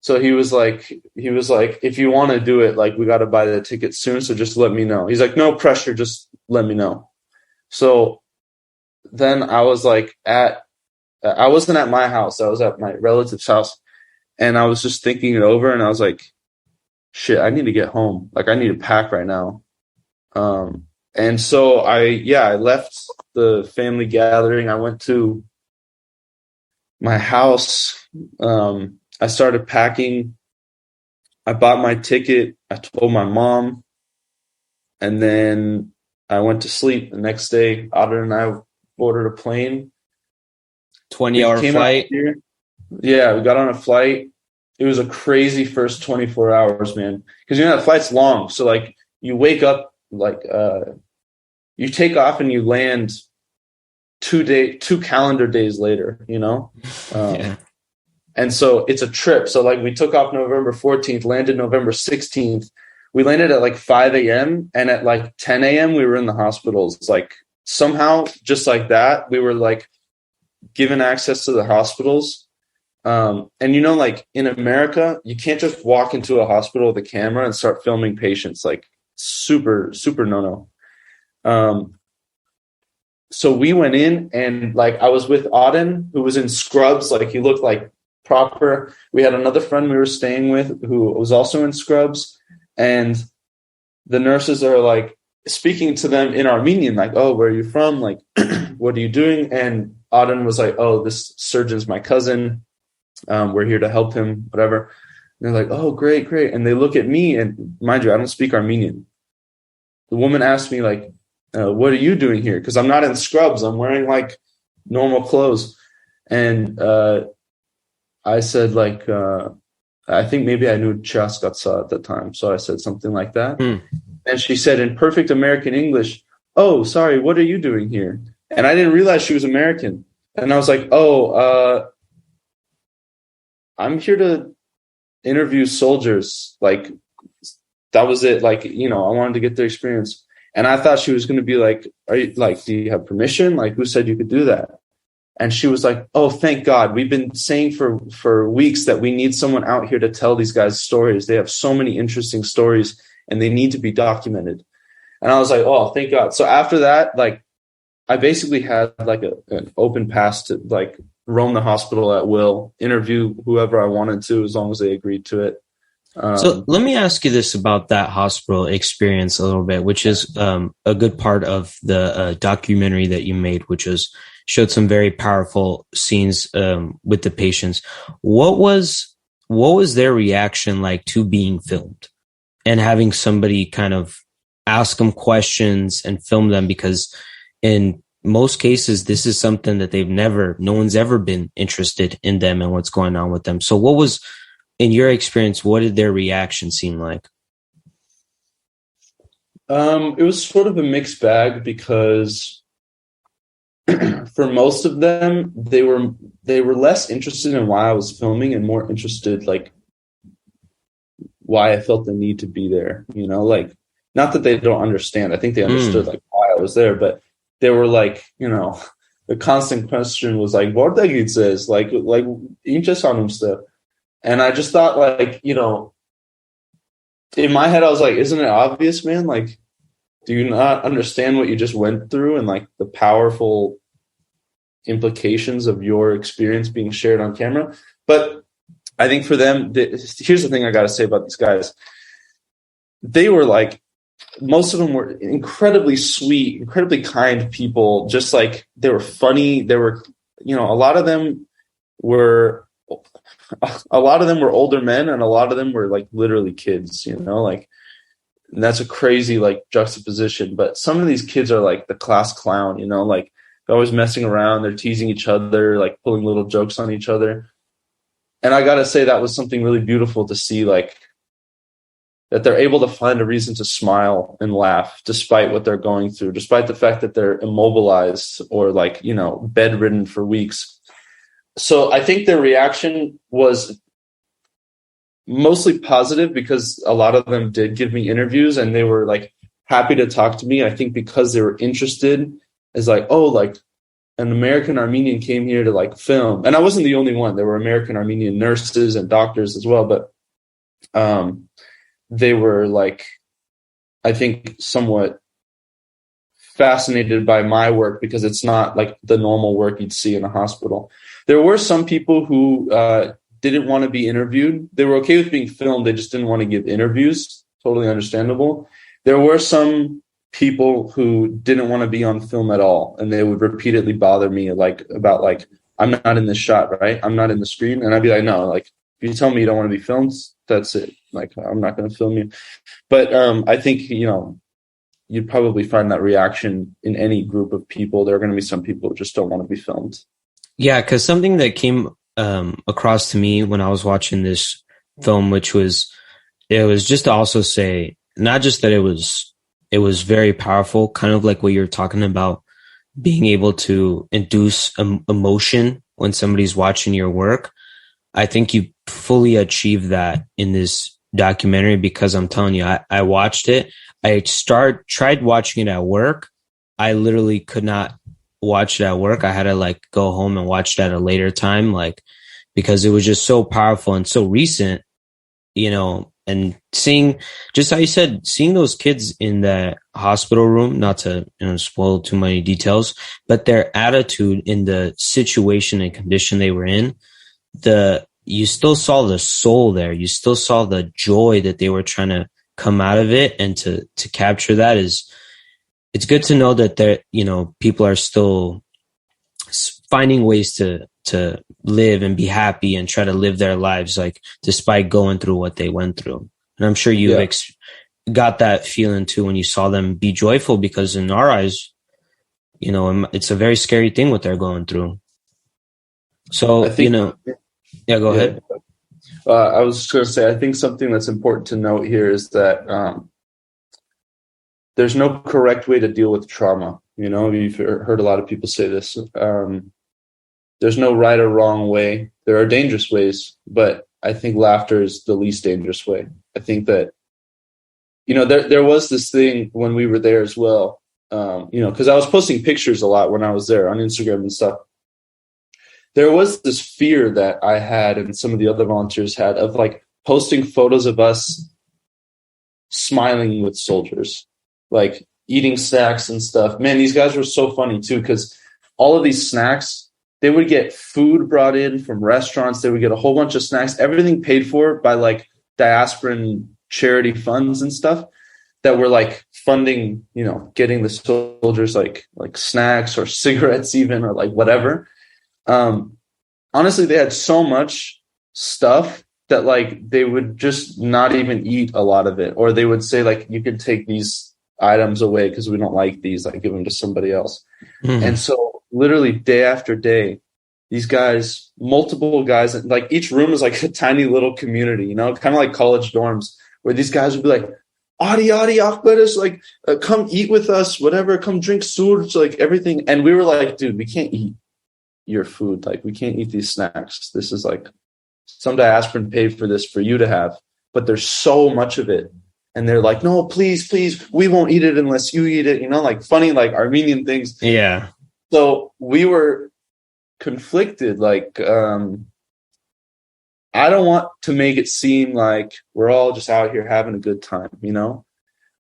So he was like, "If you want to do it, like, we got to buy the ticket soon. So just let me know." He's like, "No pressure. Just let me know." So then I was like I wasn't at my house. I was at my relative's house, and I was just thinking it over, and I was like, shit, I need to get home. Like, I need to pack right now. And so I left the family gathering. I went to my house. I started packing. I bought my ticket. I told my mom, and then I went to sleep. The next day, Otter and I boarded a plane. 20-hour flight. Yeah, we got on a flight. It was a crazy first 24 hours, man. Because that flight's long. So like you wake up, like you take off and you land 2 calendar days later, Yeah. And so it's a trip. So like we took off November 14th, landed November 16th. We landed at like 5 a.m. and at like 10 a.m. we were in the hospitals. Like somehow, just like that, we were like given access to the hospitals. And like in America, you can't just walk into a hospital with a camera and start filming patients. Like super, super no. So we went in, and like I was with Auden, who was in scrubs. Like he looked like proper. We had another friend we were staying with who was also in scrubs, and the nurses are like speaking to them in Armenian, like, "Oh, where are you from? Like, what are you doing?" And Auden was like, "Oh, this surgeon's my cousin. We're here to help him, whatever." And they're like, "Oh, great. And they look at me, and mind you, I don't speak Armenian. The woman asked me like, "What are you doing here?" Because I'm not in scrubs. I'm wearing like normal clothes. And I said like, I think maybe I knew Chaskatsa at the time. So I said something like that. And she said in perfect American English, "Oh, sorry, what are you doing here?" And I didn't realize she was American. And I was like, "Oh, I'm here to interview soldiers." Like, that was it. Like, I wanted to get their experience. And I thought she was going to be like, "Are you like, do you have permission? Like, who said you could do that?" And she was like, "Oh, thank God. We've been saying for weeks that we need someone out here to tell these guys stories. They have so many interesting stories and they need to be documented." And I was like, "Oh, thank God." So after that, like, I basically had like an open pass to like roam the hospital at will, interview whoever I wanted to, as long as they agreed to it. So let me ask you this about that hospital experience a little bit, which is a good part of the documentary that you made, which showed some very powerful scenes with the patients. What was their reaction like to being filmed and having somebody kind of ask them questions and film them? Because in most cases, this is something that no one's ever been interested in them and what's going on with them. So in your experience, what did their reaction seem like? It was sort of a mixed bag, because for most of them, they were less interested in why I was filming and more interested like why I felt the need to be there. Like, not that they don't understand. I think they understood like why I was there, but they were like, the constant question was like, "What it says?" Like stuff. And I just thought like, in my head, I was like, isn't it obvious, man? Like, do you not understand what you just went through and like the powerful implications of your experience being shared on camera? But I think for them, here's the thing I got to say about these guys. They were like, most of them were incredibly sweet, incredibly kind people. Just like, they were funny. They were, a lot of them were older men, and a lot of them were like literally kids, like And that's a crazy like juxtaposition. But some of these kids are like the class clown, like they're always messing around. They're teasing each other, like pulling little jokes on each other. And I got to say that was something really beautiful to see, like that they're able to find a reason to smile and laugh despite what they're going through, despite the fact that they're immobilized or like, bedridden for weeks. So I think their reaction was mostly positive because a lot of them did give me interviews and they were like happy to talk to me. I think because they were interested as like, oh, like an American Armenian came here to like film. And I wasn't the only one. There were American Armenian nurses and doctors as well. But they were like, I think somewhat fascinated by my work because it's not like the normal work you'd see in a hospital. There were some people who didn't want to be interviewed. They were okay with being filmed. They just didn't want to give interviews. Totally understandable. There were some people who didn't want to be on film at all. And they would repeatedly bother me about I'm not in this shot, right? I'm not in the screen. And I'd be like, no, like if you tell me you don't want to be filmed, that's it. Like, I'm not going to film you. But I think, you'd probably find that reaction in any group of people. There are going to be some people who just don't want to be filmed. Yeah, because something that came across to me when I was watching this film, it was just to also say, not just that it was very powerful, kind of like what you're talking about, being able to induce emotion when somebody's watching your work. I think you fully achieved that in this documentary because I'm telling you, I watched it. I tried watching it at work. I literally could not watch it at work. I had to like go home and watch it at a later time, like, because it was just so powerful and so recent, and seeing, just how you said, seeing those kids in the hospital room, not to spoil too many details, but their attitude in the situation and condition they were in, you still saw the soul there. You still saw the joy that they were trying to come out of it, and to capture that it's good to know that there, people are still finding ways to live and be happy and try to live their lives, like, despite going through what they went through. And I'm sure you got that feeling too when you saw them be joyful, because in our eyes, it's a very scary thing what they're going through. So, I think, go ahead. I was just going to say, I think something that's important to note here is that there's no correct way to deal with trauma. You've heard a lot of people say this. There's no right or wrong way. There are dangerous ways, but I think laughter is the least dangerous way. I think that, there was this thing when we were there as well, because I was posting pictures a lot when I was there on Instagram and stuff. There was this fear that I had and some of the other volunteers had of like posting photos of us smiling with soldiers, like eating snacks and stuff. Man, these guys were so funny too, because all of these snacks, they would get food brought in from restaurants. They would get a whole bunch of snacks, everything paid for by like diasporan charity funds and stuff that were like funding, getting the soldiers like snacks or cigarettes even, or like whatever. Honestly, they had so much stuff that like they would just not even eat a lot of it, or they would say like, you could take these items away because we don't like these, like give them to somebody else. And so literally day after day, these guys, multiple guys, like each room is like a tiny little community, kind of like college dorms, where these guys would be like, Adi, Akbaris, like, come eat with us, whatever, come drink surge, like everything. And we were like, dude, we can't eat your food. Like, we can't eat these snacks. This is like, some diasporan paid for this for you to have, but there's so much of it. And they're like, no, please, we won't eat it unless you eat it, like funny, like Armenian things. Yeah. So we were conflicted. Like, I don't want to make it seem like we're all just out here having a good time,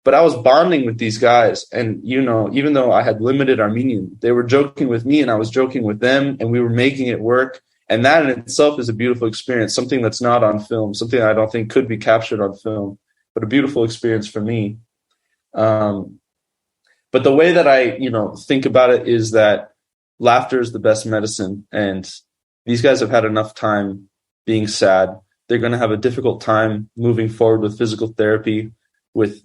but I was bonding with these guys, and, even though I had limited Armenian, they were joking with me and I was joking with them, and we were making it work. And that in itself is a beautiful experience, something that's not on film, something I don't think could be captured on film, but a beautiful experience for me. But the way that I, think about it is that laughter is the best medicine. And these guys have had enough time being sad. They're going to have a difficult time moving forward with physical therapy, with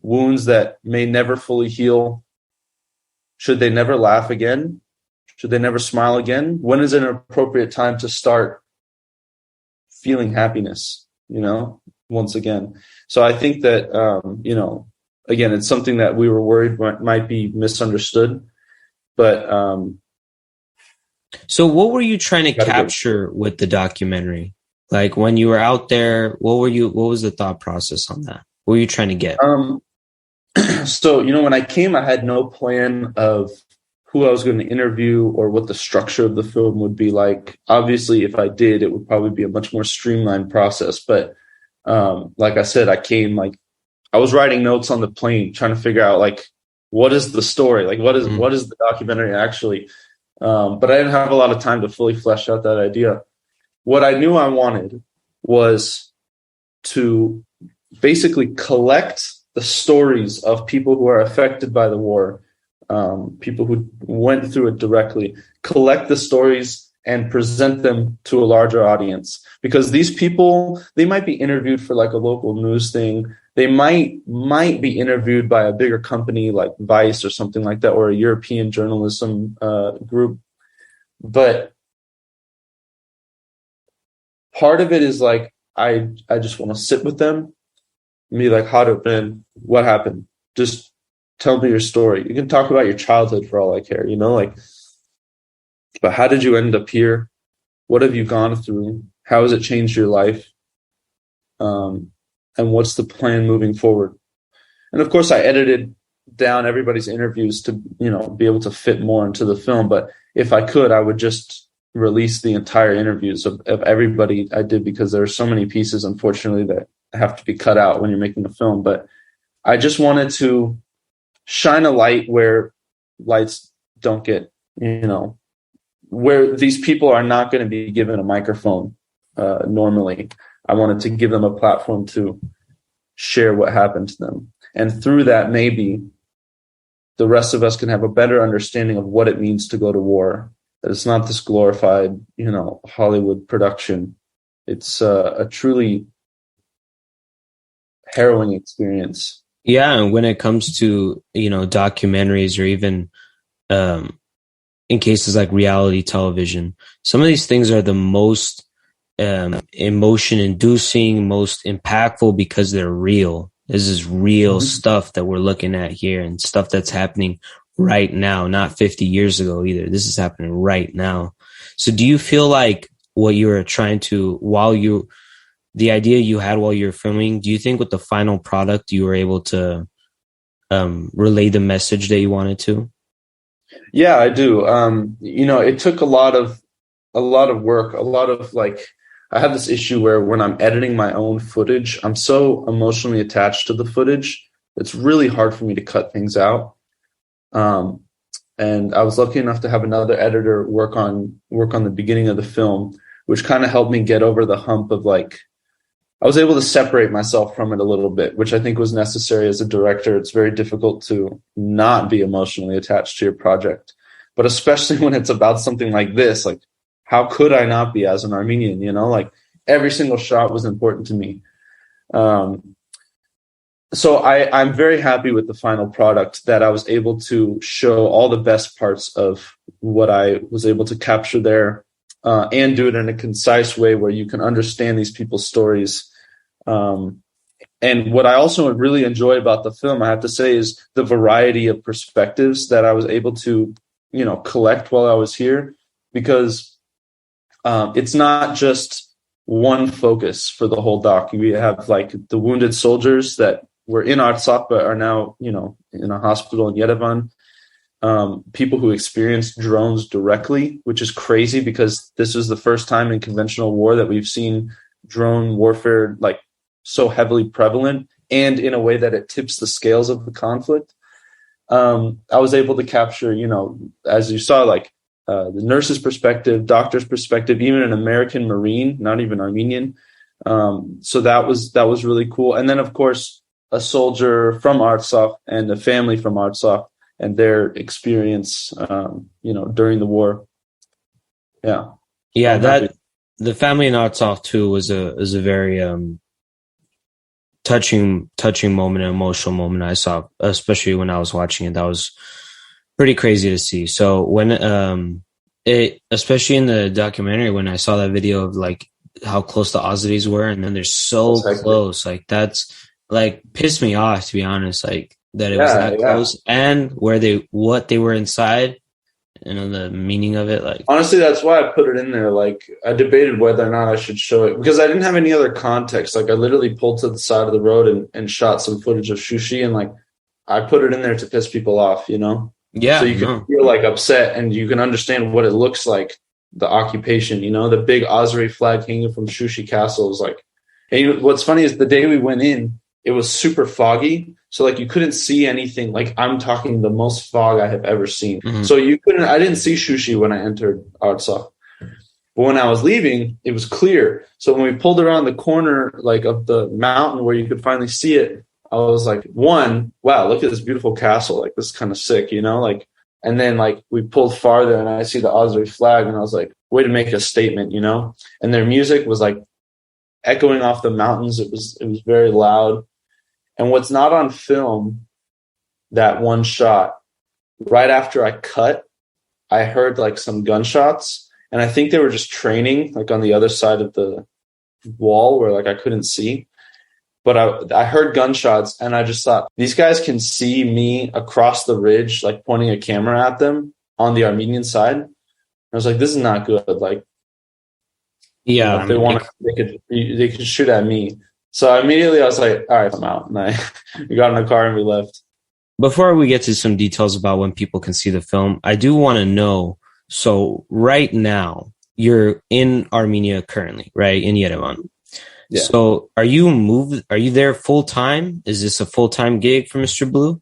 wounds that may never fully heal. Should they never laugh again? Should they never smile again? When is an appropriate time to start feeling happiness, once again? So I think that, again, it's something that we were worried might be misunderstood. But so what were you trying to capture with the documentary? Like when you were out there, what was the thought process on that? What were you trying to get? So, when I came, I had no plan of who I was going to interview or what the structure of the film would be like. Obviously, if I did, it would probably be a much more streamlined process. But like I said, I was writing notes on the plane, trying to figure out what is the story? What is the documentary actually? But I didn't have a lot of time to fully flesh out that idea. What I knew I wanted was to basically collect the stories of people who are affected by the war, people who went through it directly, collect the stories and present them to a larger audience. Because these people, they might be interviewed for a local news thing. They might be interviewed by a bigger company like Vice or something like that, or a European journalism group. But part of it is I just want to sit with them and be like, how'd it been? What happened? Just tell me your story. You can talk about your childhood for all I care, but how did you end up here? What have you gone through? How has it changed your life? And what's the plan moving forward? And of course, I edited down everybody's interviews to, be able to fit more into the film. But if I could, I would just release the entire interviews of everybody I did, because there are so many pieces, unfortunately, that have to be cut out when you're making a film. But I just wanted to shine a light where lights don't get, where these people are not going to be given a microphone normally. I wanted to give them a platform to share what happened to them. And through that, maybe the rest of us can have a better understanding of what it means to go to war. That it's not this glorified, Hollywood production. It's a truly harrowing experience. Yeah, and when it comes to, documentaries or even in cases like reality television, some of these things are the most emotion inducing, most impactful because they're real. This is real stuff that we're looking at here, and stuff that's happening right now, not 50 years ago either. This is happening right now. So do you feel like what you were trying to, the idea you had while you were filming, do you think with the final product you were able to relay the message that you wanted to? Yeah, I do. It took a lot of work, I have this issue where when I'm editing my own footage, I'm so emotionally attached to the footage. It's really hard for me to cut things out. And I was lucky enough to have another editor work on the beginning of the film, which kind of helped me get over the hump of I was able to separate myself from it a little bit, which I think was necessary as a director. It's very difficult to not be emotionally attached to your project, but especially when it's about something like this, how could I not be as an Armenian? Every single shot was important to me. So I'm very happy with the final product, that I was able to show all the best parts of what I was able to capture there, and do it in a concise way where you can understand these people's stories. And what I also really enjoy about the film, I have to say, is the variety of perspectives that I was able to, collect while I was here, because it's not just one focus for the whole doc. We have the wounded soldiers that were in Artsakh but are now, in a hospital in Yerevan. People who experienced drones directly, which is crazy because this is the first time in conventional war that we've seen drone warfare so heavily prevalent, and in a way that it tips the scales of the conflict. I was able to capture, as you saw, the nurse's perspective, doctor's perspective, even an American Marine, not even Armenian. So that was really cool. And then, of course, a soldier from Artsakh and a family from Artsakh and their experience, during the war. Yeah. Yeah, the family in Artsakh too was a very touching moment, an emotional moment I saw, especially when I was watching it. That was pretty crazy to see. So when especially in the documentary, when I saw that video of like how close the Aussies were, and then they're so close, like that's like pissed me off, to be honest, like that it was that close, and what they were inside, the meaning of it. Like, honestly, that's why I put it in there. Like, I debated whether or not I should show it because I didn't have any other context. Like, I literally pulled to the side of the road and shot some footage of Shushi, and like I put it in there to piss people off, Yeah, so you can feel like upset, and you can understand what it looks like, the occupation, the big Osiri flag hanging from Shushi Castle is like. And what's funny is the day we went in, it was super foggy, so like you couldn't see anything. Like, I'm talking the most fog I have ever seen. Mm-hmm. So I didn't see Shushi when I entered Artsakh. But when I was leaving, it was clear. So when we pulled around the corner like of the mountain where you could finally see it, I was like, wow, look at this beautiful castle. Like, this is kind of sick, like, and then like we pulled farther and I see the Osiri flag and I was like, way to make a statement, and their music was like echoing off the mountains. It was very loud. And what's not on film, that one shot, right after I cut, I heard like some gunshots, and I think they were just training like on the other side of the wall where like I couldn't see. But I heard gunshots, and I just thought, these guys can see me across the ridge, like pointing a camera at them on the Armenian side. I was like, this is not good. Like, yeah, if they want, they could shoot at me. So immediately I was like, all right, I'm out. And we got in the car and we left. Before we get to some details about when people can see the film, I do want to know, so right now, you're in Armenia currently, right? In Yerevan. Yeah. So are you there full time? Is this a full time gig for Mr. Blue?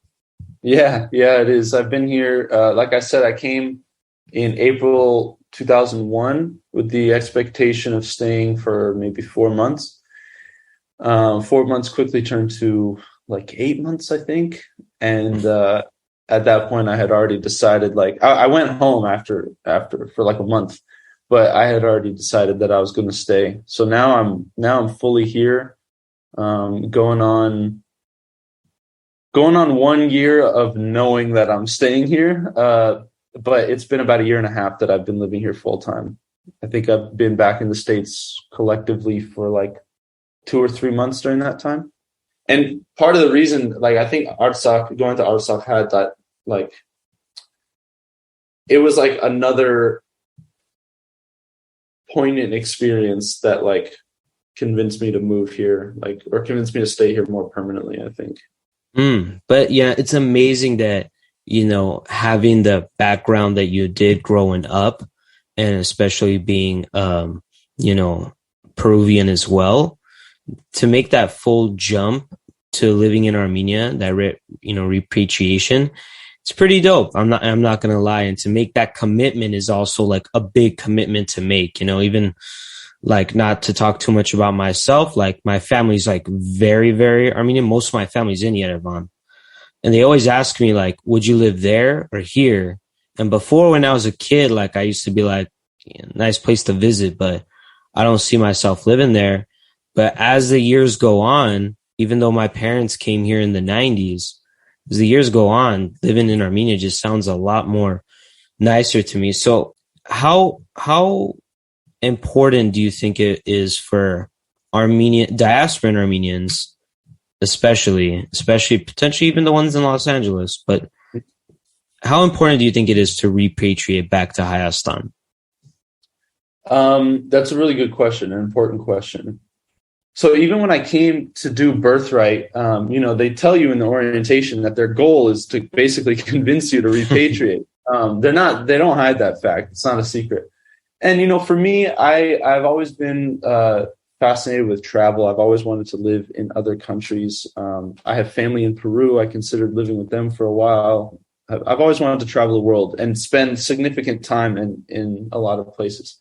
Yeah, it is. I've been here. Like I said, I came in April 2001 with the expectation of staying for maybe 4 months. 4 months quickly turned to like 8 months, I think. And at that point, I had already decided, like, I went home after for like a month. But I had already decided that I was going to stay. So now I'm fully here, going on 1 year of knowing that I'm staying here. But it's been about 1.5 years that I've been living here full time. I think I've been back in the States collectively for like 2 or 3 months during that time. And part of the reason, like, I think going to Artsakh had that, like, it was like another poignant experience that like convinced me to move here, like, or convinced me to stay here more permanently, I think. But yeah, it's amazing that, having the background that you did growing up, and especially being, Peruvian as well, to make that full jump to living in Armenia, that repatriation, it's pretty dope. I'm not going to lie. And to make that commitment is also like a big commitment to make, even like, not to talk too much about myself. Like, my family's like very, very Armenian. Most of my family's in Yerevan. And they always ask me like, would you live there or here? And before, when I was a kid, like, I used to be like, nice place to visit, but I don't see myself living there. But as the years go on, even though my parents came here in the 90s, as the years go on, living in Armenia just sounds a lot more nicer to me. So how important do you think it is for diasporan Armenians, especially potentially even the ones in Los Angeles, but how important do you think it is to repatriate back to Hayastan? That's a really good question, an important question. So even when I came to do Birthright, they tell you in the orientation that their goal is to basically convince you to repatriate. They don't hide that fact. It's not a secret. And, for me, I've always been fascinated with travel. I've always wanted to live in other countries. I have family in Peru. I considered living with them for a while. I've always wanted to travel the world and spend significant time in a lot of places.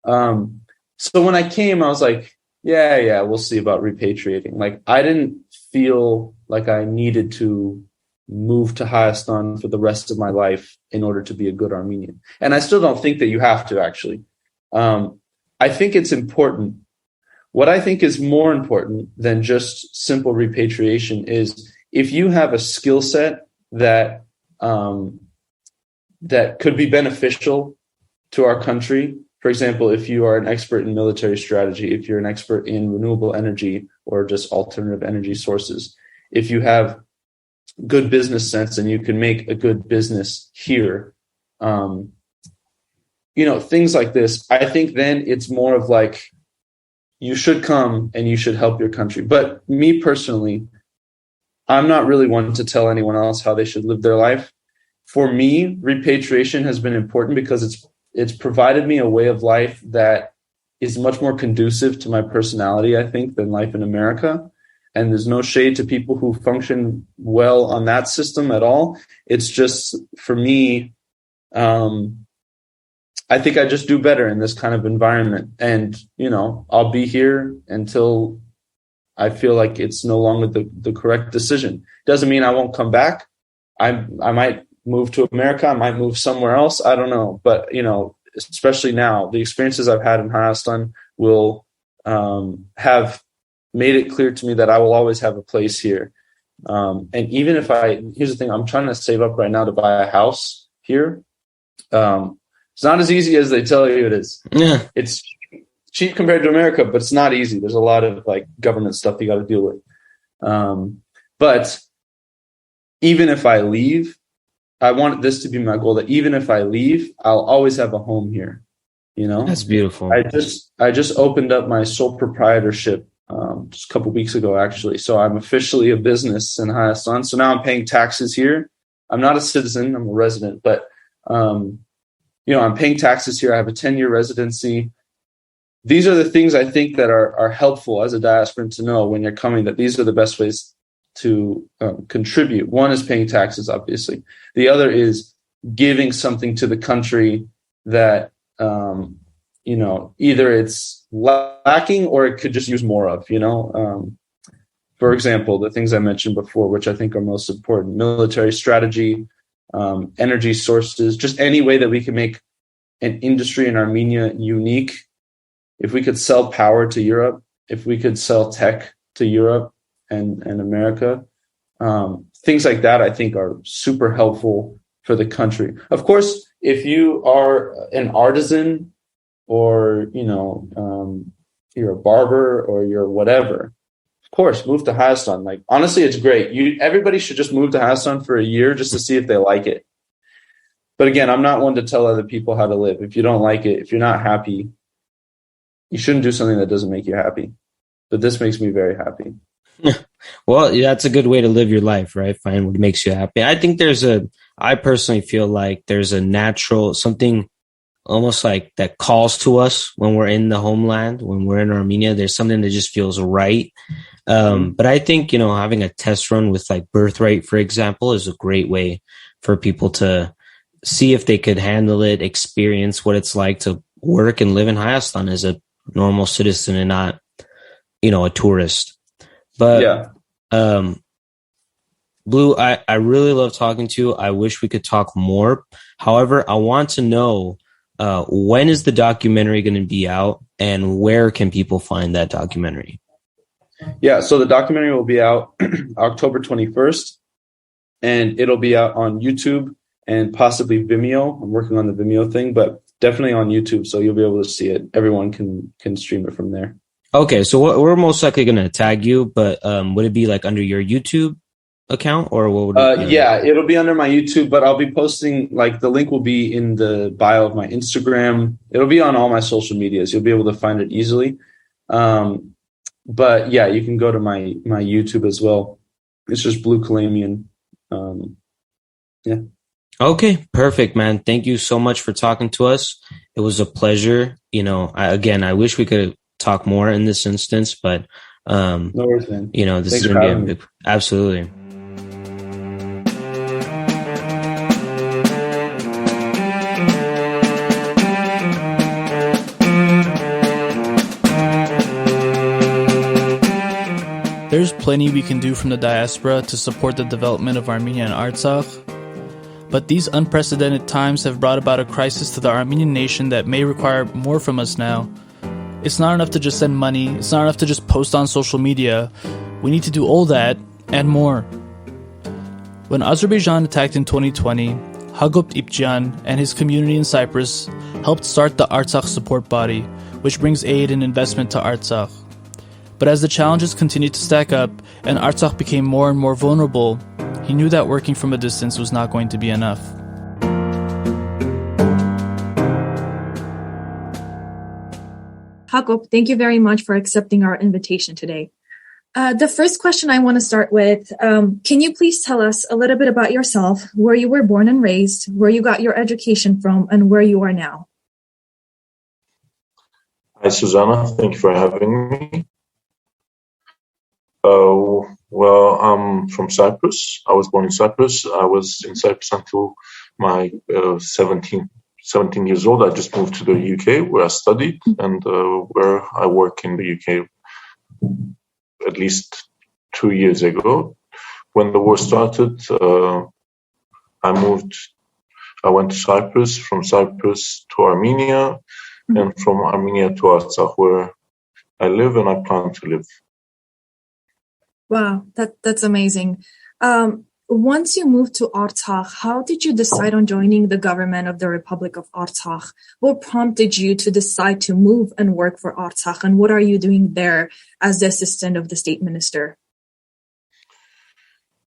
So when I came, I was like, yeah, we'll see about repatriating. Like, I didn't feel like I needed to move to Hayastan for the rest of my life in order to be a good Armenian. And I still don't think that you have to, actually. I think it's important what I think is more important than just simple repatriation is if you have a skill set that that could be beneficial to our country. For example, if you are an expert in military strategy, if you're an expert in renewable energy or just alternative energy sources, if you have good business sense and you can make a good business here, things like this, I think then it's more of like, you should come and you should help your country. But me personally, I'm not really one to tell anyone else how they should live their life. For me, repatriation has been important because it's provided me a way of life that is much more conducive to my personality, I think, than life in America. And there's no shade to people who function well on that system at all. It's just, for me, I think I just do better in this kind of environment. And, I'll be here until I feel like it's no longer the correct decision. Doesn't mean I won't come back. I might move to America. I might move somewhere else. I don't know. But, especially now, the experiences I've had in Hayastan will have made it clear to me that I will always have a place here. And even if here's the thing, I'm trying to save up right now to buy a house here. It's not as easy as they tell you it is. Yeah. It's cheap compared to America, but it's not easy. There's a lot of government stuff you got to deal with. But even if I leave, I want this to be my goal, that even if I leave, I'll always have a home here. That's beautiful. I just opened up my sole proprietorship just a couple of weeks ago, actually. So I'm officially a business in Hayastan. So now I'm paying taxes here. I'm not a citizen, I'm a resident, but I'm paying taxes here. I have a 10-year residency. These are the things I think that are helpful as a diasporan to know when you're coming, that these are the best ways to contribute. One is paying taxes, obviously. The other is giving something to the country that, either it's lacking or it could just use more of, for example, the things I mentioned before, which I think are most important: military strategy, energy sources, just any way that we can make an industry in Armenia unique. If we could sell power to Europe, if we could sell tech to Europe and America, things like that, I think, are super helpful for the country. Of course, if you are an artisan or, you're a barber or you're whatever, of course, move to Hayastan. Honestly, it's great. Everybody should just move to Hayastan for a year just to see if they like it. But again, I'm not one to tell other people how to live. If you don't like it, if you're not happy, you shouldn't do something that doesn't make you happy. But this makes me very happy. Well, that's a good way to live your life, right? Find what makes you happy. I think I personally feel like there's a natural, something almost like that calls to us when we're in the homeland, when we're in Armenia. There's something that just feels right. But I think, having a test run with birthright, for example, is a great way for people to see if they could handle it, experience what it's like to work and live in Hayastan as a normal citizen and not, a tourist. But, yeah. Blue, I really love talking to you. I wish we could talk more. However, I want to know, when is the documentary going to be out and where can people find that documentary? Yeah, so the documentary will be out October 21st, and it'll be out on YouTube and possibly Vimeo. I'm working on the Vimeo thing, but definitely on YouTube, so you'll be able to see it. Everyone can stream it from there. Okay, so we're most likely going to tag you, but would it be under your YouTube account, or what would it be? Yeah, it'll be under my YouTube, but I'll be posting, the link will be in the bio of my Instagram. It'll be on all my social medias. You'll be able to find it easily. But yeah, you can go to my YouTube as well. It's just Blue Kalamian. Yeah. Okay, perfect, man. Thank you so much for talking to us. It was a pleasure. I wish we could talk more in this instance, but no worries, man. This Thanks is going to be absolutely. There's plenty we can do from the diaspora to support the development of Armenia and Artsakh, but these unprecedented times have brought about a crisis to the Armenian nation that may require more from us now. It's not enough to just send money. It's not enough to just post on social media. We need to do all that and more. When Azerbaijan attacked in 2020, Hagop Ipjan and his community in Cyprus helped start the Artsakh support body, which brings aid and investment to Artsakh. But as the challenges continued to stack up and Artsakh became more and more vulnerable, he knew that working from a distance was not going to be enough. Hagop, thank you very much for accepting our invitation today. The first question I want to start with, can you please tell us a little bit about yourself, where you were born and raised, where you got your education from, and where you are now? Hi, Susanna. Thank you for having me. Well, I'm from Cyprus. I was born in Cyprus. I was in Cyprus until my 17 years old. I just moved to the UK where I studied and where I work in the UK at least 2 years ago. When the war started, I went to Cyprus, from Cyprus to Armenia, and from Armenia to Artsakh, where I live and I plan to live. Wow, that's amazing. Once you moved to Artsakh, how did you decide on joining the government of the Republic of Artsakh? What prompted you to decide to move and work for Artsakh, and what are you doing there as the assistant of the state minister?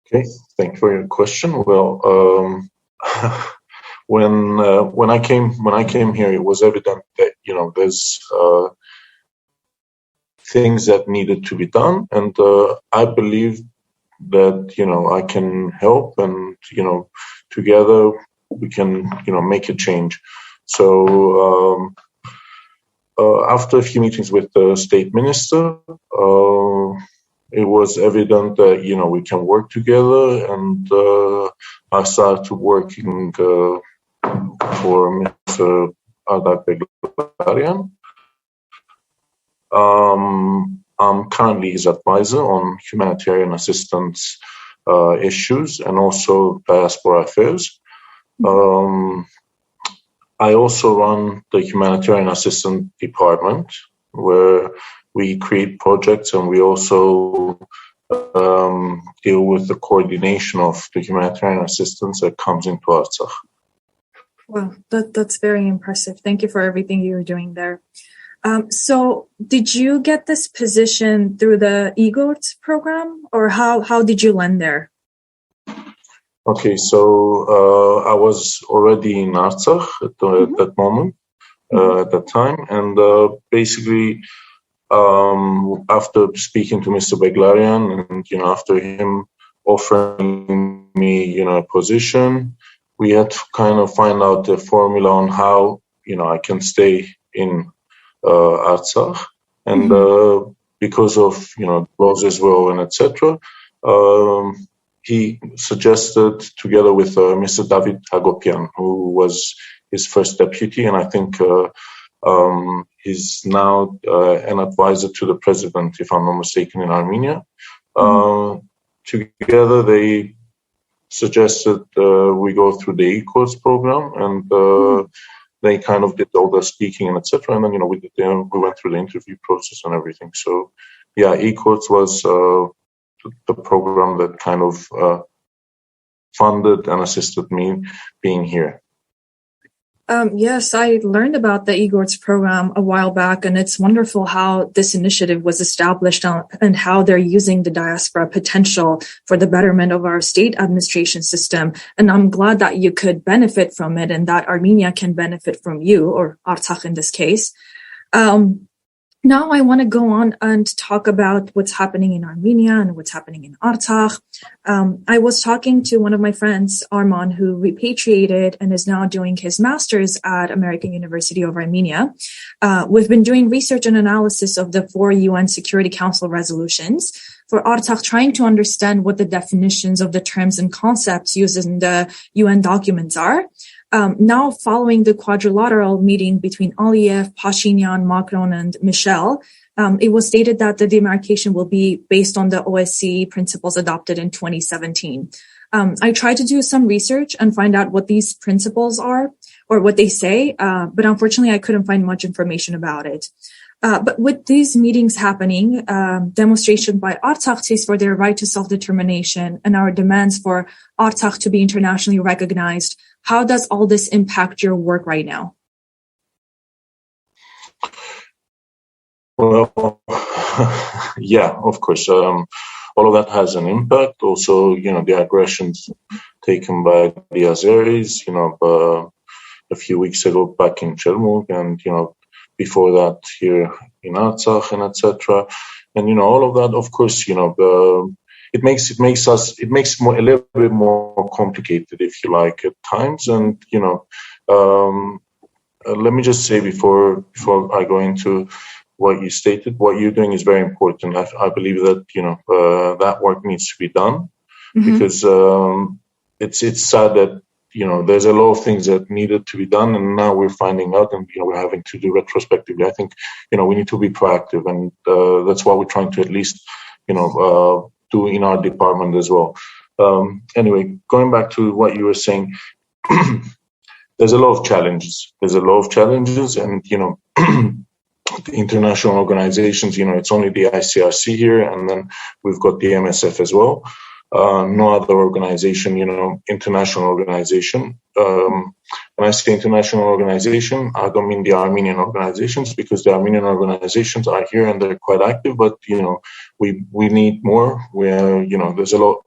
Okay, thank you for your question. Well, when I came here, it was evident that there's things that needed to be done, and I believe that I can help, and together we can make a change. So after a few meetings with the state minister, it was evident that we can work together, and I started working for Mr. Artsakh Beglarian. I'm currently his advisor on humanitarian assistance issues and also diaspora affairs. I also run the humanitarian assistance department, where we create projects, and we also deal with the coordination of the humanitarian assistance that comes into Artsakh. Wow, that's very impressive. Thank you for everything you're doing there. So did you get this position through the EGORTS program, or how did you land there? Okay, so I was already in Artsakh at that moment, at that time, and basically after speaking to Mr. Beglarian and after him offering me a position, we had to kind of find out the formula on how I can stay in Artsakh, and because of laws as well and etc. He suggested, together with Mr. David Hagopian, who was his first deputy, and I think he's now an advisor to the president, if I'm not mistaken, in Armenia. Together, they suggested we go through the ECORS program, and they kind of did all the speaking and etc. And then we went through the interview process and everything. So yeah, ECORS was the program that kind of funded and assisted me being here. Yes, I learned about the EGORTS program a while back, and it's wonderful how this initiative was established and how they're using the diaspora potential for the betterment of our state administration system. And I'm glad that you could benefit from it and that Armenia can benefit from you, or Artsakh in this case. Now I want to go on and talk about what's happening in Armenia and what's happening in Artsakh. I was talking to one of my friends, Arman, who repatriated and is now doing his master's at American University of Armenia. We've been doing research and analysis of the 4 UN Security Council resolutions for Artsakh, trying to understand what the definitions of the terms and concepts used in the UN documents are. Now, following the quadrilateral meeting between Aliyev, Pashinyan, Macron, and Michel, it was stated that the demarcation will be based on the OSCE principles adopted in 2017. I tried to do some research and find out what these principles are or what they say, but unfortunately, I couldn't find much information about it. But with these meetings happening, demonstration by Artsakh for their right to self-determination and our demands for Artsakh to be internationally recognized, how does all this impact your work right now? Well, yeah, of course. All of that has an impact. Also, the aggressions taken by the Azeris, a few weeks ago back in Chelmuk, and, before that here in Artsakh and etc. And, all of that, of course, it makes it more, a little bit more complicated, if you like, at times. And, let me just say before I go into what you stated, what you're doing is very important. I believe that, that work needs to be done, because it's sad that, there's a lot of things that needed to be done, and now we're finding out, and, we're having to do retrospectively. I think, we need to be proactive, and that's what we're trying to at least, do in our department as well. Anyway, going back to what you were saying, there's a lot of challenges. And, the international organizations, it's only the ICRC here, and then we've got the MSF as well. No other organization, international organization. When I say international organization, I don't mean the Armenian organizations, because the Armenian organizations are here and they're quite active, but, we need more. There's a lot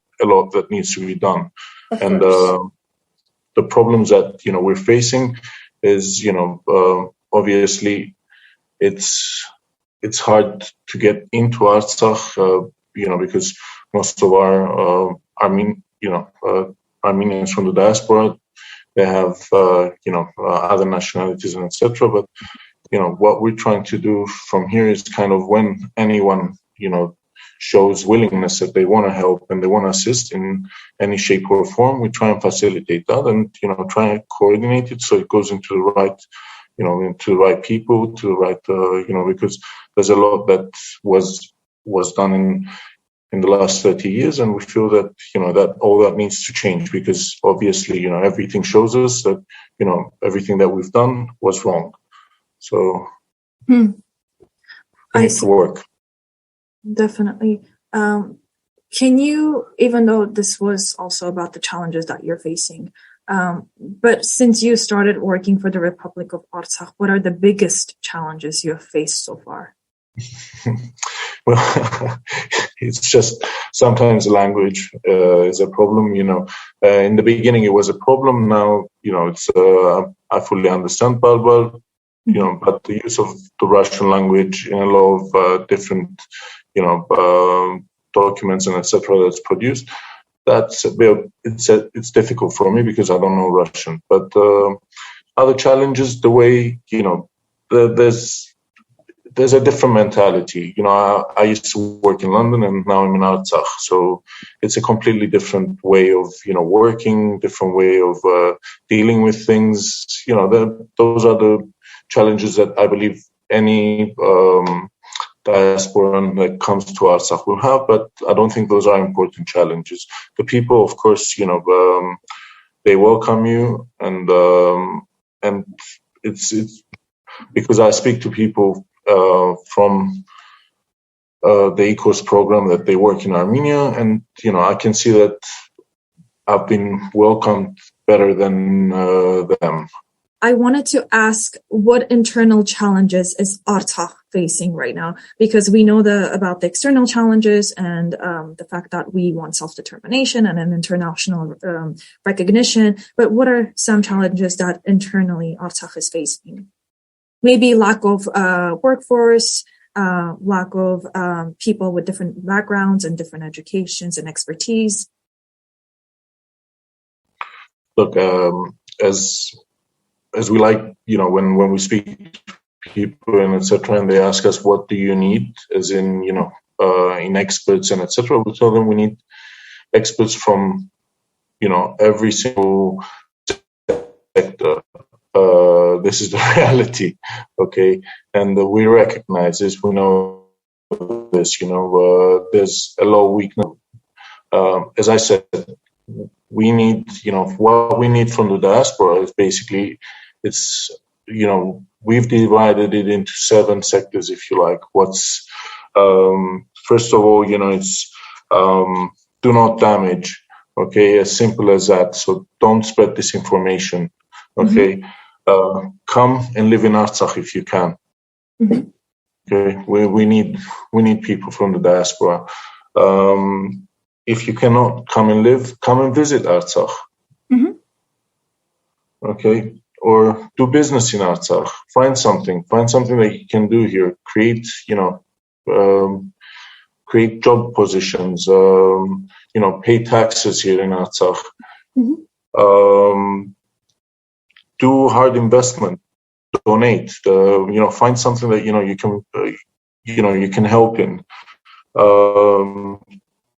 that needs to be done. And the problems that, we're facing is, obviously, it's hard to get into Artsakh, because most of our Armenians from the diaspora, they have other nationalities and etc. But what we're trying to do from here is kind of, when anyone shows willingness that they want to help and they want to assist in any shape or form, we try and facilitate that, and try and coordinate it so it goes into the right. Into the right people, to the right, because there's a lot that was done in the last 30 years, and we feel that, that all that needs to change, because obviously, everything shows us that, everything that we've done was wrong. So, we need to work. Definitely. Can you, even though this was also about the challenges that you're facing, but since you started working for the Republic of Artsakh, what are the biggest challenges you have faced so far? Well, it's just sometimes language is a problem. In the beginning it was a problem. Now, it's I fully understand Balbal, but the use of the Russian language in a lot of different, documents and etc. that's produced. It's difficult for me because I don't know Russian. But other challenges, the way, there's a different mentality. I used to work in London, and now I'm in Artsakh. So it's a completely different way of, working, different way of dealing with things. Those are the challenges that I believe any diasporan that comes to Artsakh will have, but I don't think those are important challenges. The people, of course, they welcome you, and it's because I speak to people from the ECOS program that they work in Armenia, and I can see that I've been welcomed better than them. I wanted to ask, what internal challenges is Artsakh facing right now? Because we know about the external challenges and the fact that we want self-determination and an international recognition. But what are some challenges that internally Artsakh is facing? Maybe lack of workforce, lack of people with different backgrounds and different educations and expertise. Look, as we like, when we speak to people and etc., and they ask us, what do you need, as in, in experts and etc., we tell them we need experts from, every single sector. This is the reality, okay? And we recognize this, we know this, there's a lot of weakness. As I said, we need, what we need from the diaspora is basically, it's, we've divided it into 7 sectors, if you like. What's, first of all, it's do not damage. Okay, as simple as that. So don't spread disinformation. Okay, come and live in Artsakh if you can. Okay, we need people from the diaspora. If you cannot come and visit Artsakh. Okay, or do business in Artsakh. Find something that you can do here. Create, create job positions. Pay taxes here in Artsakh. Do hard investment. Donate. Find something that you can help in.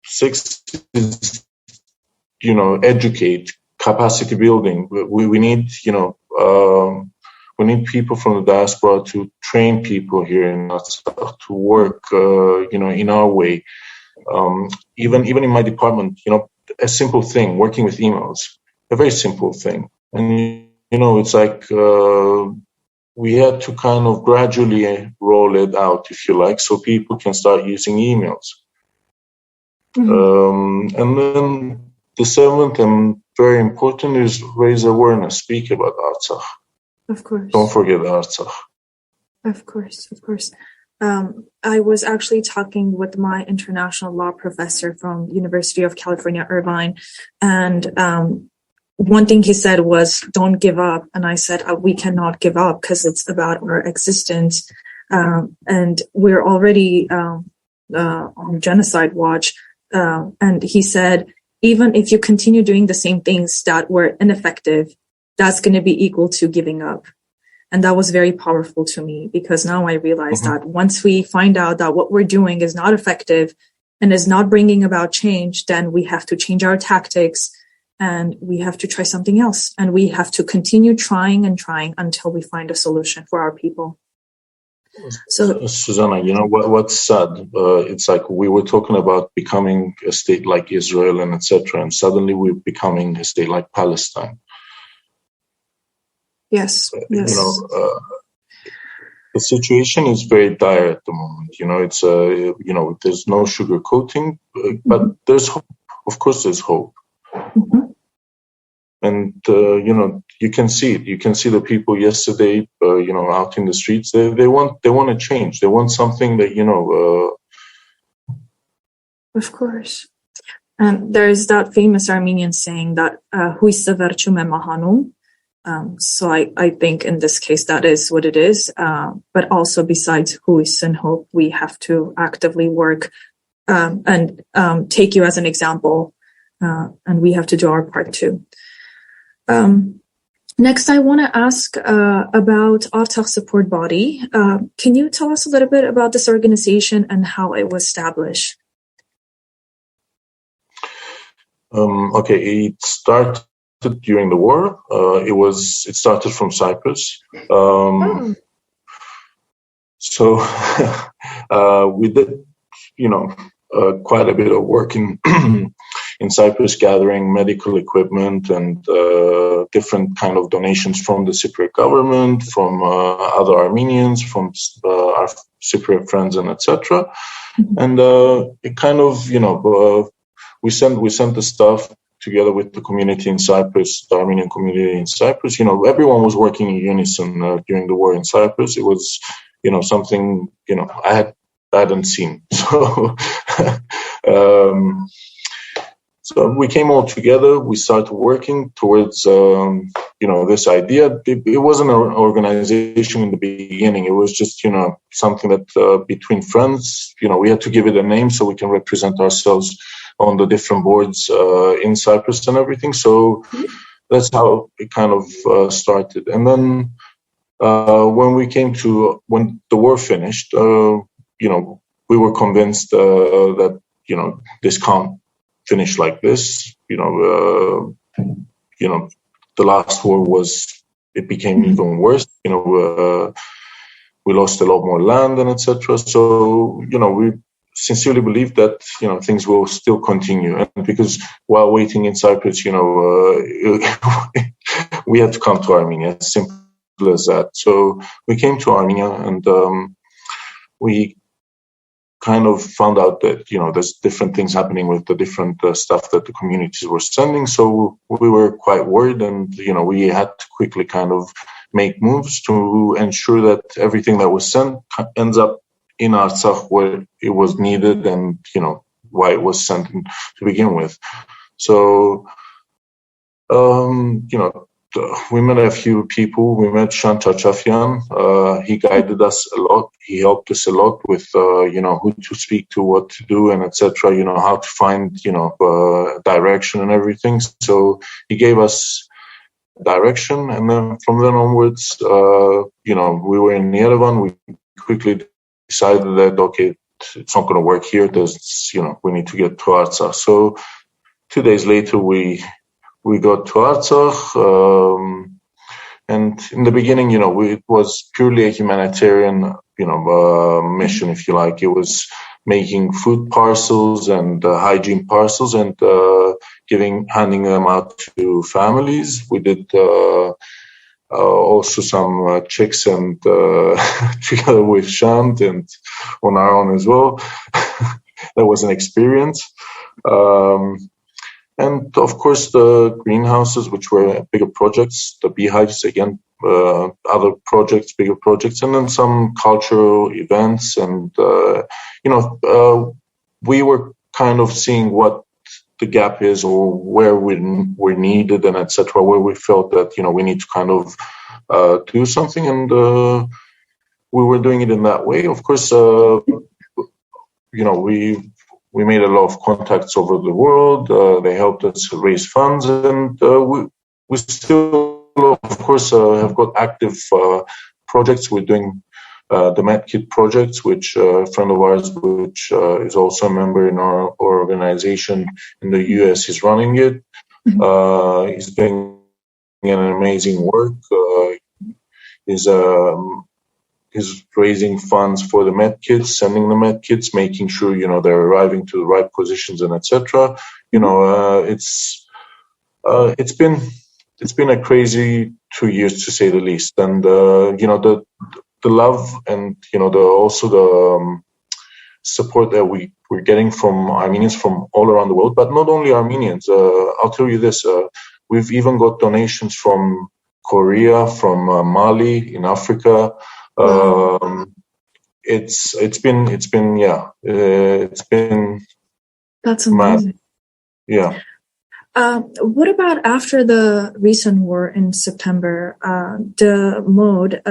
6 is educate. Capacity building. We need we need people from the diaspora to train people here in Artsakh to work in our way. Even in my department, a simple thing, working with emails, a very simple thing. And it's like we had to kind of gradually roll it out, if you like, so people can start using emails. And then the 7th and very important is raise awareness, speak about Artsakh. Of course. Don't forget Artsakh. Of course. I was actually talking with my international law professor from University of California, Irvine, and one thing he said was, don't give up. And I said, we cannot give up because it's about our existence. And we're already on genocide watch. And he said, even if you continue doing the same things that were ineffective, that's going to be equal to giving up. And that was very powerful to me, because now I realize that once we find out that what we're doing is not effective and is not bringing about change, then we have to change our tactics and we have to try something else. And we have to continue trying and trying until we find a solution for our people. So, Susanna, what's sad? It's like we were talking about becoming a state like Israel and etc., and suddenly we're becoming a state like Palestine. Yes. The situation is very dire at the moment. It's there's no sugarcoating, but there's hope. Of course, there's hope. And, you can see it. You can see the people yesterday, out in the streets. They want to change. They want something that, Of course. And there is that famous Armenian saying that, Huisë verçum e mahanum. So I think in this case, that is what it is. But also besides huis and hope, we have to actively work, and take you as an example. And we have to do our part too. Next, I want to ask about Artsakh Support Body. Can you tell us a little bit about this organization and how it was established? Okay, it started during the war. It started from Cyprus. So we did, quite a bit of work in Cyprus, gathering medical equipment and different kind of donations from the Cypriot government, from other Armenians, from our Cypriot friends, and etc. And it kind of, we sent the stuff together with the community in Cyprus, the Armenian community in Cyprus. Everyone was working in unison during the war in Cyprus. It was, something, I hadn't seen. So, so we came all together. We started working towards, this idea. It wasn't an organization in the beginning. It was just, something that between friends, we had to give it a name so we can represent ourselves on the different boards in Cyprus and everything. So that's how it kind of started. And then when the war finished, we were convinced that, this can't finish like this. The last war it became even worse. We lost a lot more land and etc. So, we sincerely believe that, things will still continue. And because while waiting in Cyprus, we had to come to Armenia. Simple as that. So we came to Armenia, and we kind of found out that, there's different things happening with the different stuff that the communities were sending. So we were quite worried, and, we had to quickly kind of make moves to ensure that everything that was sent ends up in Artsakh where it was needed and, why it was sent to begin with. So, we met a few people. We met Shan Chachafian. He guided us a lot. He helped us a lot with, who to speak to, what to do, and etc. How to find, direction and everything. So he gave us direction, and then from then onwards, we were in Yerevan. We quickly decided that, okay, it's not going to work here. We need to get to Artsakh. So 2 days later, we got to Artsakh, and in the beginning, it was purely a humanitarian, mission, if you like. It was making food parcels and hygiene parcels and handing them out to families. We did also some chicks and together with Shant and on our own as well. That was an experience. And of course, the greenhouses, which were bigger projects, the beehives, again, other projects, bigger projects, and then some cultural events. And, we were kind of seeing what the gap is or where we're needed and etc., where we felt that, we need to kind of do something. And we were doing it in that way. Of course, we made a lot of contacts over the world. They helped us raise funds, and we still, of course, have got active projects. We're doing the MedKit projects, which a friend of ours, which is also a member in our organization in the US, is running it. He's doing an amazing work. Is raising funds for the med kits, sending the med kits, making sure, they're arriving to the right positions and etc. It's been a crazy 2 years to say the least. And, the love and, the support that we're getting from Armenians from all around the world, but not only Armenians. I'll tell you this, we've even got donations from Korea, from Mali in Africa. It's been That's amazing. Mad. Yeah. What about after the recent war in September? The MOD,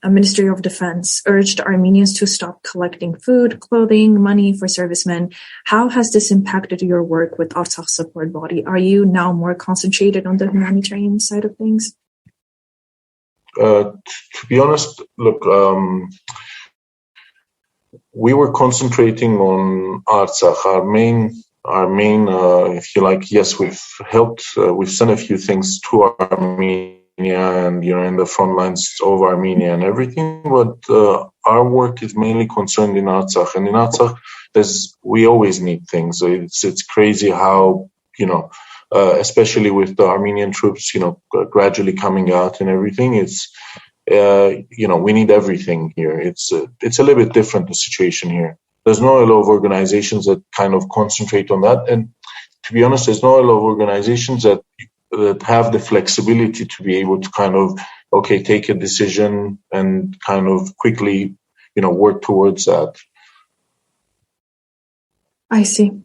Ministry of Defense, urged Armenians to stop collecting food, clothing, money for servicemen. How has this impacted your work with Artsakh support body? Are you now more concentrated on the humanitarian side of things? To be honest, look, we were concentrating on Artsakh. Our main, if you like, yes, we've helped. We've sent a few things to Armenia and, in the front lines of Armenia and everything. But our work is mainly concerned in Artsakh. And in Artsakh, we always need things. It's crazy how, especially with the Armenian troops, gradually coming out and everything, we need everything here. It's a little bit different, the situation here. There's not a lot of organizations that kind of concentrate on that. And to be honest, there's not a lot of organizations that have the flexibility to be able to kind of, take a decision and kind of quickly, work towards that. I see.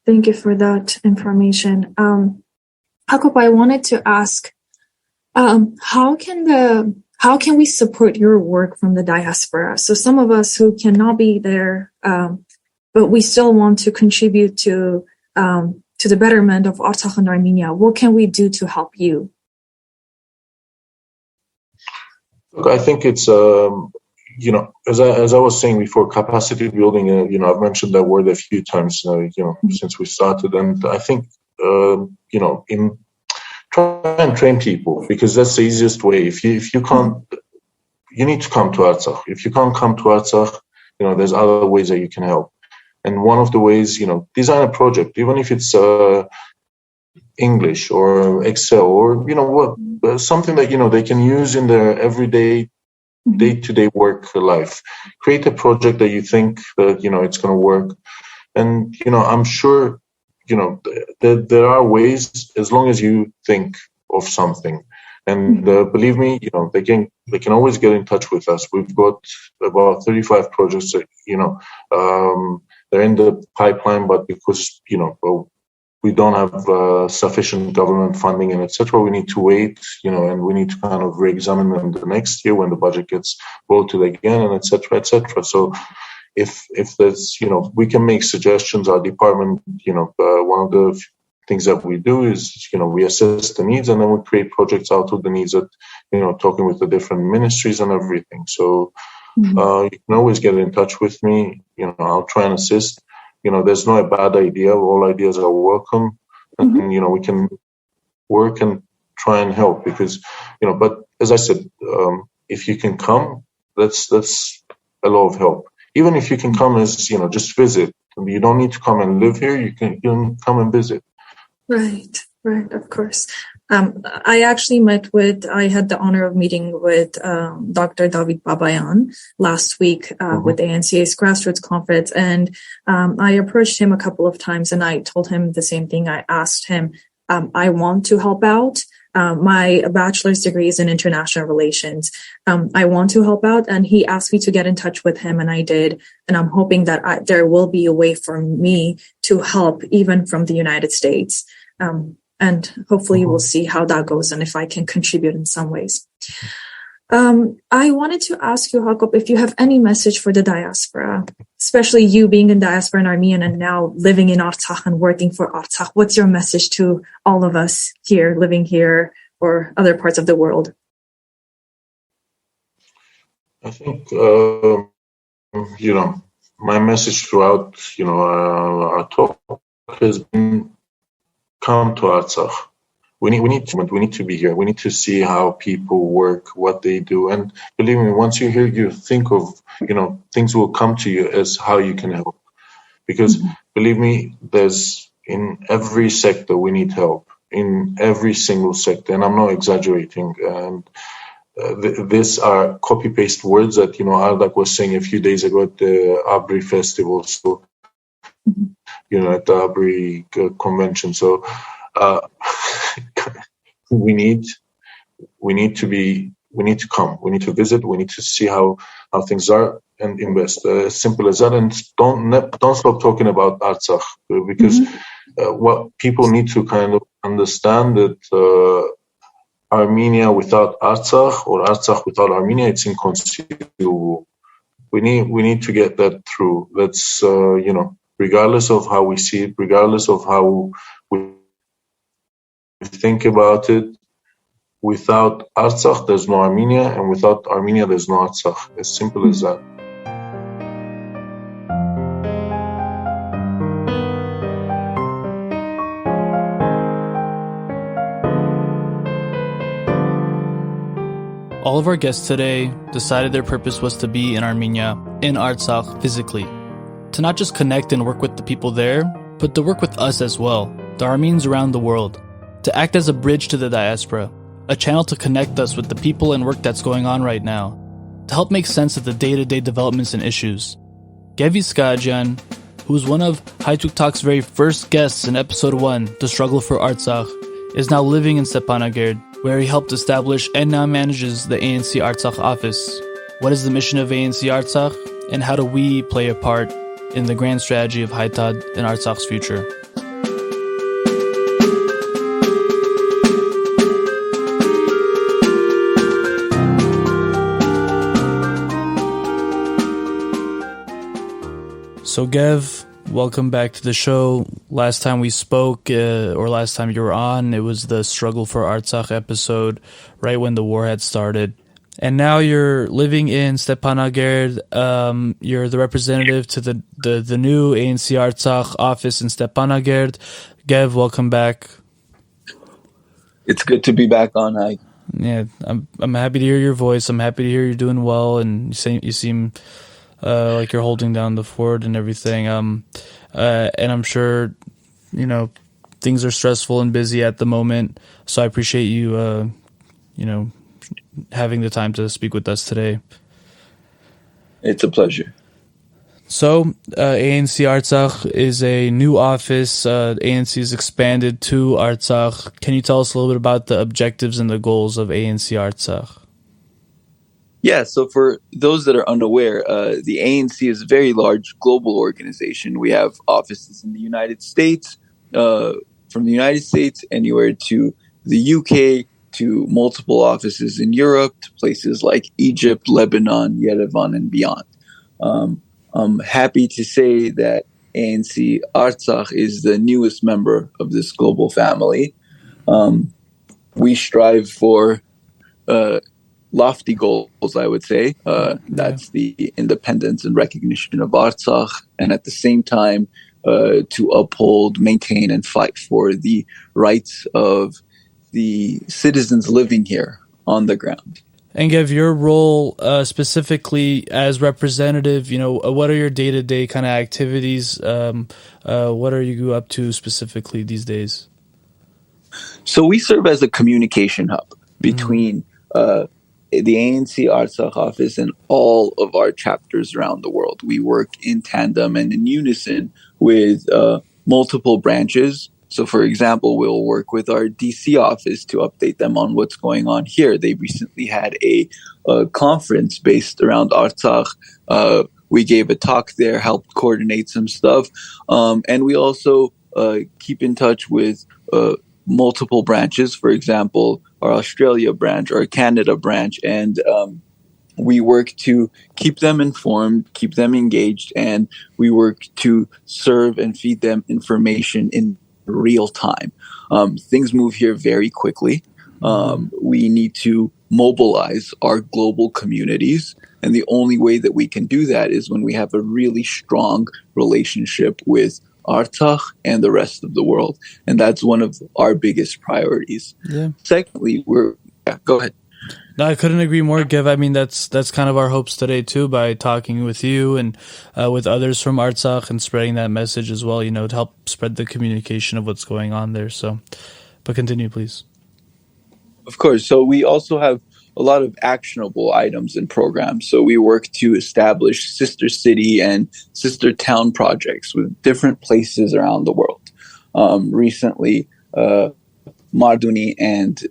Thank you for that information. Jacob, I wanted to ask, how can we support your work from the diaspora? So some of us who cannot be there, but we still want to contribute to the betterment of Artsakh and Armenia. What can we do to help you? Look, I think it's, as I was saying before, capacity building, I've mentioned that word a few times, since we started. And I think, try and train people, because that's the easiest way. If you can't, you need to come to Artsakh. If you can't come to Artsakh, there's other ways that you can help. And one of the ways, design a project, even if it's English or Excel or, something that, they can use in their everyday, day-to-day work life. Create a project that you think that, it's going to work. And, I'm sure, there are ways, as long as you think of something. And believe me, they can always get in touch with us. We've got about 35 projects that, they're in the pipeline, but because, we don't have sufficient government funding and etc., we need to wait, and we need to kind of re-examine them the next year when the budget gets voted again, and etc., etc. So if there's, we can make suggestions. Our department, one of the things that we do is, we assess the needs and then we create projects out of the needs that, talking with the different ministries and everything. So you can always get in touch with me. I'll try and assist. There's no bad idea. All ideas are welcome. And, we can work and try and help because, but as I said, if you can come, that's a lot of help. Even if you can come as, just visit. You don't need to come and live here. You can come and visit. Right, of course. I actually I had the honor of meeting with Dr. David Babayan last week with ANCA's grassroots conference. And I approached him a couple of times and I told him the same thing. I asked him, I want to help out. My bachelor's degree is in international relations. I want to help out. And he asked me to get in touch with him and I did. And I'm hoping that there will be a way for me to help even from the United States. And hopefully we'll see how that goes and if I can contribute in some ways. I wanted to ask you, Jacob, if you have any message for the diaspora, especially you being in diaspora in Armenia and now living in Artsakh and working for Artsakh. What's your message to all of us here, living here or other parts of the world? I think, my message throughout, our talk has been come to Artsakh. We need to be here. We need to see how people work, what they do. And believe me, once you're here, you think of, things will come to you as how you can help. Because believe me, there's in every sector, we need help in every single sector. And I'm not exaggerating. And these are copy-paste words that, Ardak was saying a few days ago at the Abri festival. So, at the Abri convention. So, we need to come. We need to visit. We need to see how things are and invest. As simple as that. And don't stop talking about Artsakh because what people need to kind of understand that Armenia without Artsakh or Artsakh without Armenia, it's inconceivable. We need to get that through. That's regardless of how we see it, regardless of how we think about it, without Artsakh, there's no Armenia, and without Armenia, there's no Artsakh. As simple as that. All of our guests today decided their purpose was to be in Armenia, in Artsakh, physically. To not just connect and work with the people there, but to work with us as well, the Armenians around the world. To act as a bridge to the diaspora, a channel to connect us with the people and work that's going on right now, to help make sense of the day-to-day developments and issues. Gevi Skadjian, who was one of High Talk's very first guests in episode 1, The Struggle for Artsakh, is now living in Stepanakert, where he helped establish and now manages the ANC Artsakh office. What is the mission of ANC Artsakh, and how do we play a part in the grand strategy of Haitad and Artsakh's future? So Gev, welcome back to the show. Last time we spoke, or last time you were on, it was the Struggle for Artsakh episode, right when the war had started. And now you're living in Stepanakert. You're the representative to the new ANC Artsakh office in Stepanakert. Gev, welcome back. It's good to be back on. Yeah, I'm happy to hear your voice. I'm happy to hear you're doing well, and you seem like you're holding down the fort and everything. And I'm sure, things are stressful and busy at the moment. So I appreciate you, having the time to speak with us today. It's a pleasure. So, ANC Artsakh is a new office. ANC has expanded to Artsakh. Can you tell us a little bit about the objectives and the goals of ANC Artsakh? Yeah, so for those that are unaware, the ANC is a very large global organization. We have offices in the United States, from the United States anywhere to the UK, to multiple offices in Europe, to places like Egypt, Lebanon, Yerevan, and beyond. I'm happy to say that ANC Artsakh is the newest member of this global family. We strive for lofty goals, I would say. That's the independence and recognition of Artsakh, and at the same time to uphold, maintain, and fight for the rights of the citizens living here on the ground. And Gev, your role specifically as representative, what are your day-to-day kind of activities? What are you up to specifically these days? So we serve as a communication hub between the ANC Artsakh office and all of our chapters around the world. We work in tandem and in unison with multiple branches. So, for example, we'll work with our DC office to update them on what's going on here. They recently had a conference based around Artsakh. We gave a talk there, helped coordinate some stuff. And we also keep in touch with multiple branches, for example, our Australia branch, our Canada branch, and we work to keep them informed, keep them engaged, and we work to serve and feed them information in real time. Things move here very quickly. We need to mobilize our global communities, and the only way that we can do that is when we have a really strong relationship with Artsakh and the rest of the world, and that's one of our biggest priorities. Yeah. Secondly, go ahead. No, I couldn't agree more, Gev. I mean, that's kind of our hopes today too, by talking with you and with others from Artsakh and spreading that message as well, to help spread the communication of what's going on there. So, but continue, please. Of course. So we also have a lot of actionable items and programs. So we work to establish sister city and sister town projects with different places around the world. Recently, Marduni and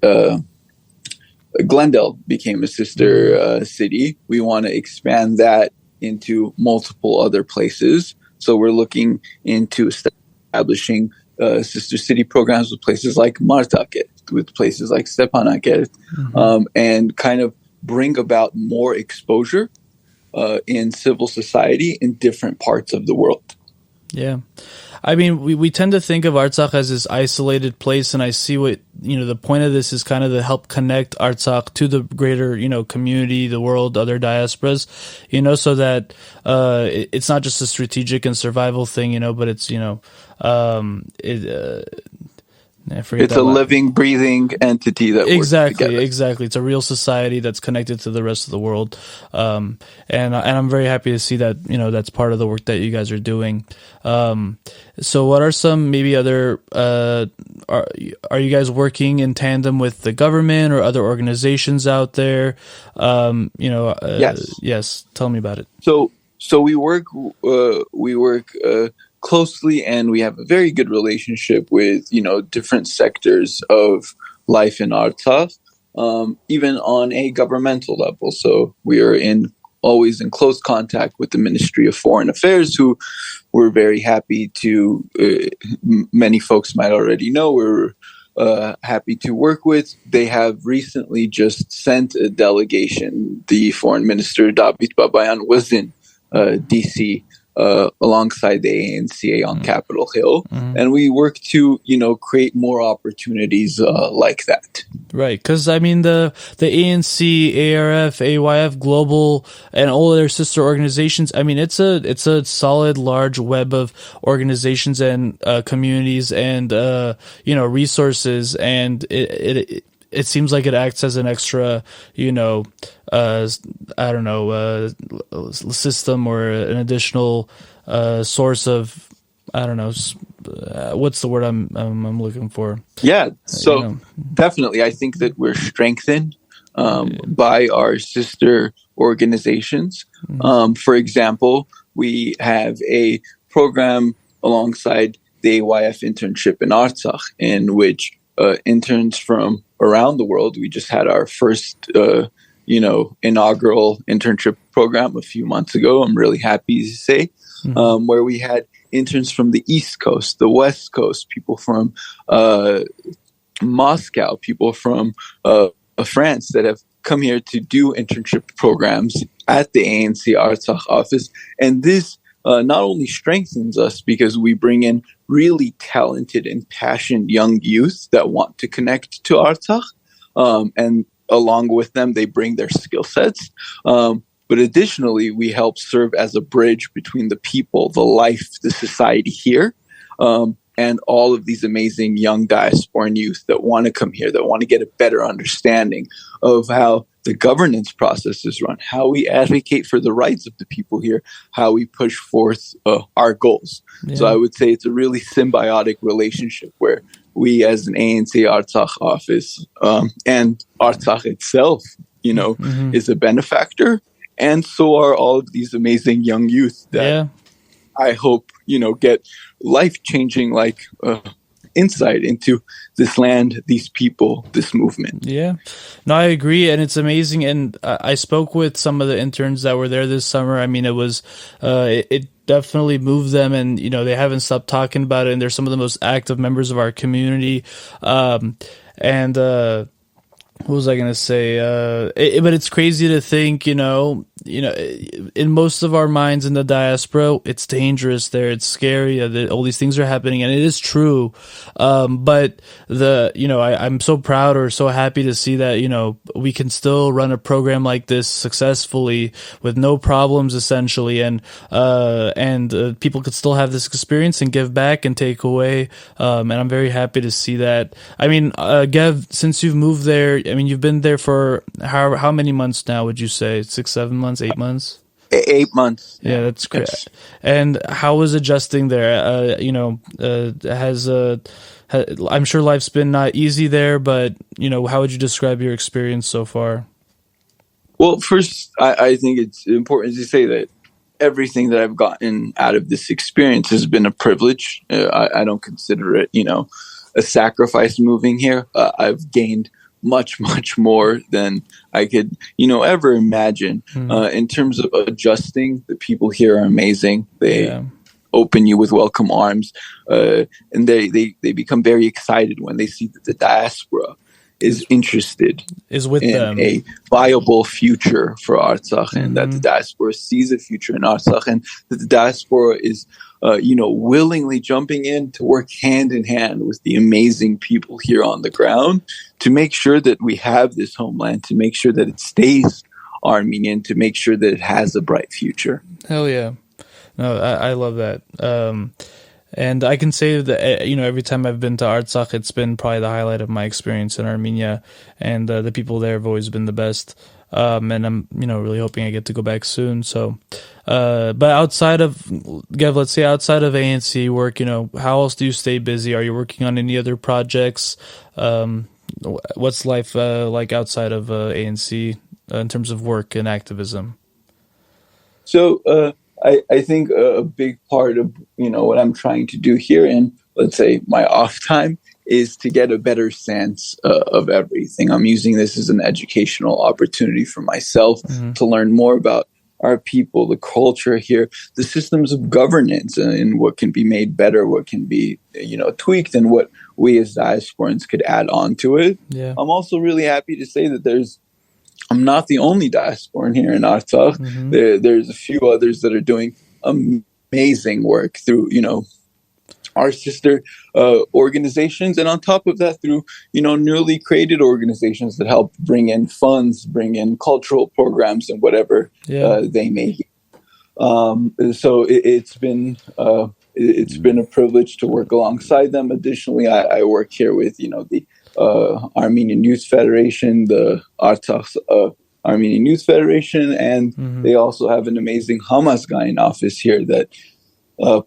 Glendale became a sister city. We want to expand that into multiple other places. So we're looking into establishing sister city programs with places like Martaket, with places like Stepanaket, and kind of bring about more exposure in civil society in different parts of the world. Yeah. I mean, we tend to think of Artsakh as this isolated place, and I see what, the point of this is kind of to help connect Artsakh to the greater, community, the world, other diasporas, so that it's not just a strategic and survival thing, but it's, it's a living, breathing entity that exactly. It's a real society that's connected to the rest of the world, and I'm very happy to see that that's part of the work that you guys are doing. So, what are some maybe other? Are you guys working in tandem with the government or other organizations out there? Yes. Yes. Tell me about it. So we work closely, and we have a very good relationship with different sectors of life in Artsakh, even on a governmental level. So we are always in close contact with the Ministry of Foreign Affairs, who we're very happy to. Many folks might already know we're happy to work with. They have recently just sent a delegation. The Foreign Minister David Babayan was in DC. Alongside the ANC on Capitol Hill, and we work to create more opportunities like that. Right, because I mean the ANC, ARF, AYF, Global, and all their sister organizations. I mean it's a solid large web of organizations and communities and resources, and it seems like it acts as an extra, system or an additional source of, what's the word I'm looking for? Yeah, so definitely, I think that we're strengthened by our sister organizations. For example, we have a program alongside the AYF internship in Artsakh, in which interns from around the world. We just had our first, inaugural internship program a few months ago. I'm really happy to say, where we had interns from the East Coast, the West Coast, people from Moscow, people from France that have come here to do internship programs at the ANC Artsakh office. And this not only strengthens us because we bring in really talented and passionate young youth that want to connect to Artsakh, and along with them, they bring their skill sets. But additionally, we help serve as a bridge between the people, the life, the society here, and all of these amazing young diasporan youth that want to come here, that want to get a better understanding of how the governance process is run, how we advocate for the rights of the people here, how we push forth our goals. Yeah. So I would say it's a really symbiotic relationship where we as an ANC Artsakh office and Artsakh itself, is a benefactor. And so are all of these amazing young youth that I hope, get life-changing insight into this land, these people, this movement. Yeah. No, I agree. And it's amazing. And I spoke with some of the interns that were there this summer. I mean, it was, it definitely moved them, and, they haven't stopped talking about it. And they're some of the most active members of our community. What was I going to say? But it's crazy to think, in most of our minds in the diaspora, it's dangerous there. It's scary. All these things are happening, and it is true. But I'm so proud or so happy to see that, we can still run a program like this successfully with no problems, essentially. And people could still have this experience and give back and take away. And I'm very happy to see that. I mean, Gev, since you've moved there, I mean, you've been there for how many months now, would you say? 6, 7 months, 8 months? 8 months. Yeah, that's great. Yes. And how was adjusting there? I'm sure life's been not easy there, but, how would you describe your experience so far? Well, first, I think it's important to say that everything that I've gotten out of this experience has been a privilege. I don't consider it, a sacrifice moving here. I've gained much, much more than I could, ever imagine. In terms of adjusting, the people here are amazing. They open you with welcome arms, and they become very excited when they see that the diaspora is interested with in them. A viable future for Artsakh, and that the diaspora sees a future in Artsakh, and that the diaspora is willingly jumping in to work hand in hand with the amazing people here on the ground to make sure that we have this homeland, to make sure that it stays Armenian, to make sure that it has a bright future. Hell yeah. No, I love that. And I can say that, every time I've been to Artsakh, it's been probably the highlight of my experience in Armenia, and the people there have always been the best. And I'm, really hoping I get to go back soon. So, but outside of, Gev, let's say outside of ANC work, how else do you stay busy? Are you working on any other projects? What's life like outside of ANC in terms of work and activism? So, I think a big part of, what I'm trying to do here in, let's say, my off time is to get a better sense of everything. I'm using this as an educational opportunity for myself to learn more about our people, the culture here, the systems of governance, and what can be made better, what can be, tweaked, and what we as diasporans could add on to it. Yeah. I'm also really happy to say that I'm not the only diasporan here in Artsakh. There's a few others that are doing amazing work through, our sister organizations, and on top of that, through newly created organizations that help bring in funds, bring in cultural programs, and whatever they may be. So it's been a privilege to work alongside them. Additionally, I work here with the Armenian Youth Federation, the Artsakh Armenian Youth Federation, and they also have an amazing Hamazgain office here that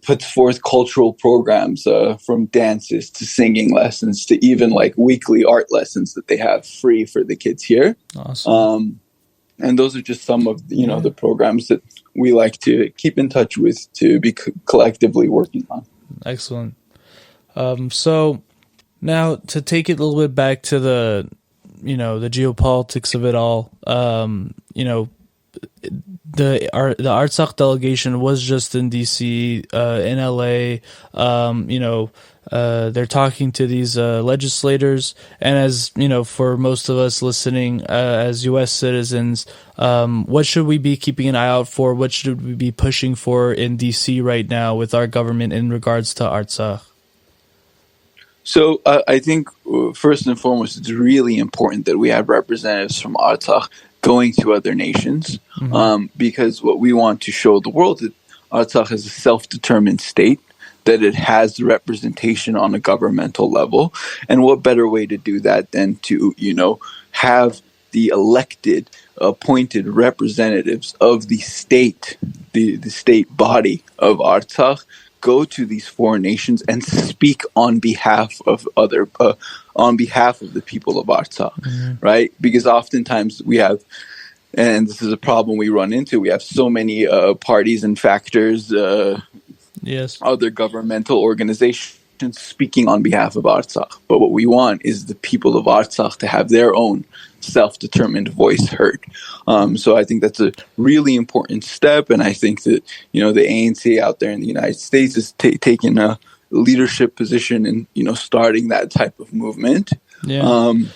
puts forth cultural programs from dances to singing lessons to even like weekly art lessons that they have free for the kids here. Awesome. And those are just some of the programs that we like to keep in touch with to be collectively working on. Excellent. So now to take it a little bit back to the geopolitics of it all, the Artsakh delegation was just in DC, in LA. They're talking to these legislators, and as for most of us listening, as U.S. citizens, what should we be keeping an eye out for? What should we be pushing for in DC right now with our government in regards to Artsakh? So I think first and foremost, it's really important that we have representatives from Artsakh going to other nations, because what we want to show the world is that Artsakh is a self-determined state, that it has representation on a governmental level. And what better way to do that than to, have the elected, appointed representatives of the state, the state body of Artsakh, go to these foreign nations and speak on behalf of on behalf of the people of Artsakh, right? Because oftentimes we have, and this is a problem we run into, we have so many parties and factors, other governmental organizations speaking on behalf of Artsakh. But what we want is the people of Artsakh to have their own self-determined voice heard. So I think that's a really important step, and I think that the ANC out there in the United States is taking a leadership position in starting that type of movement. You'd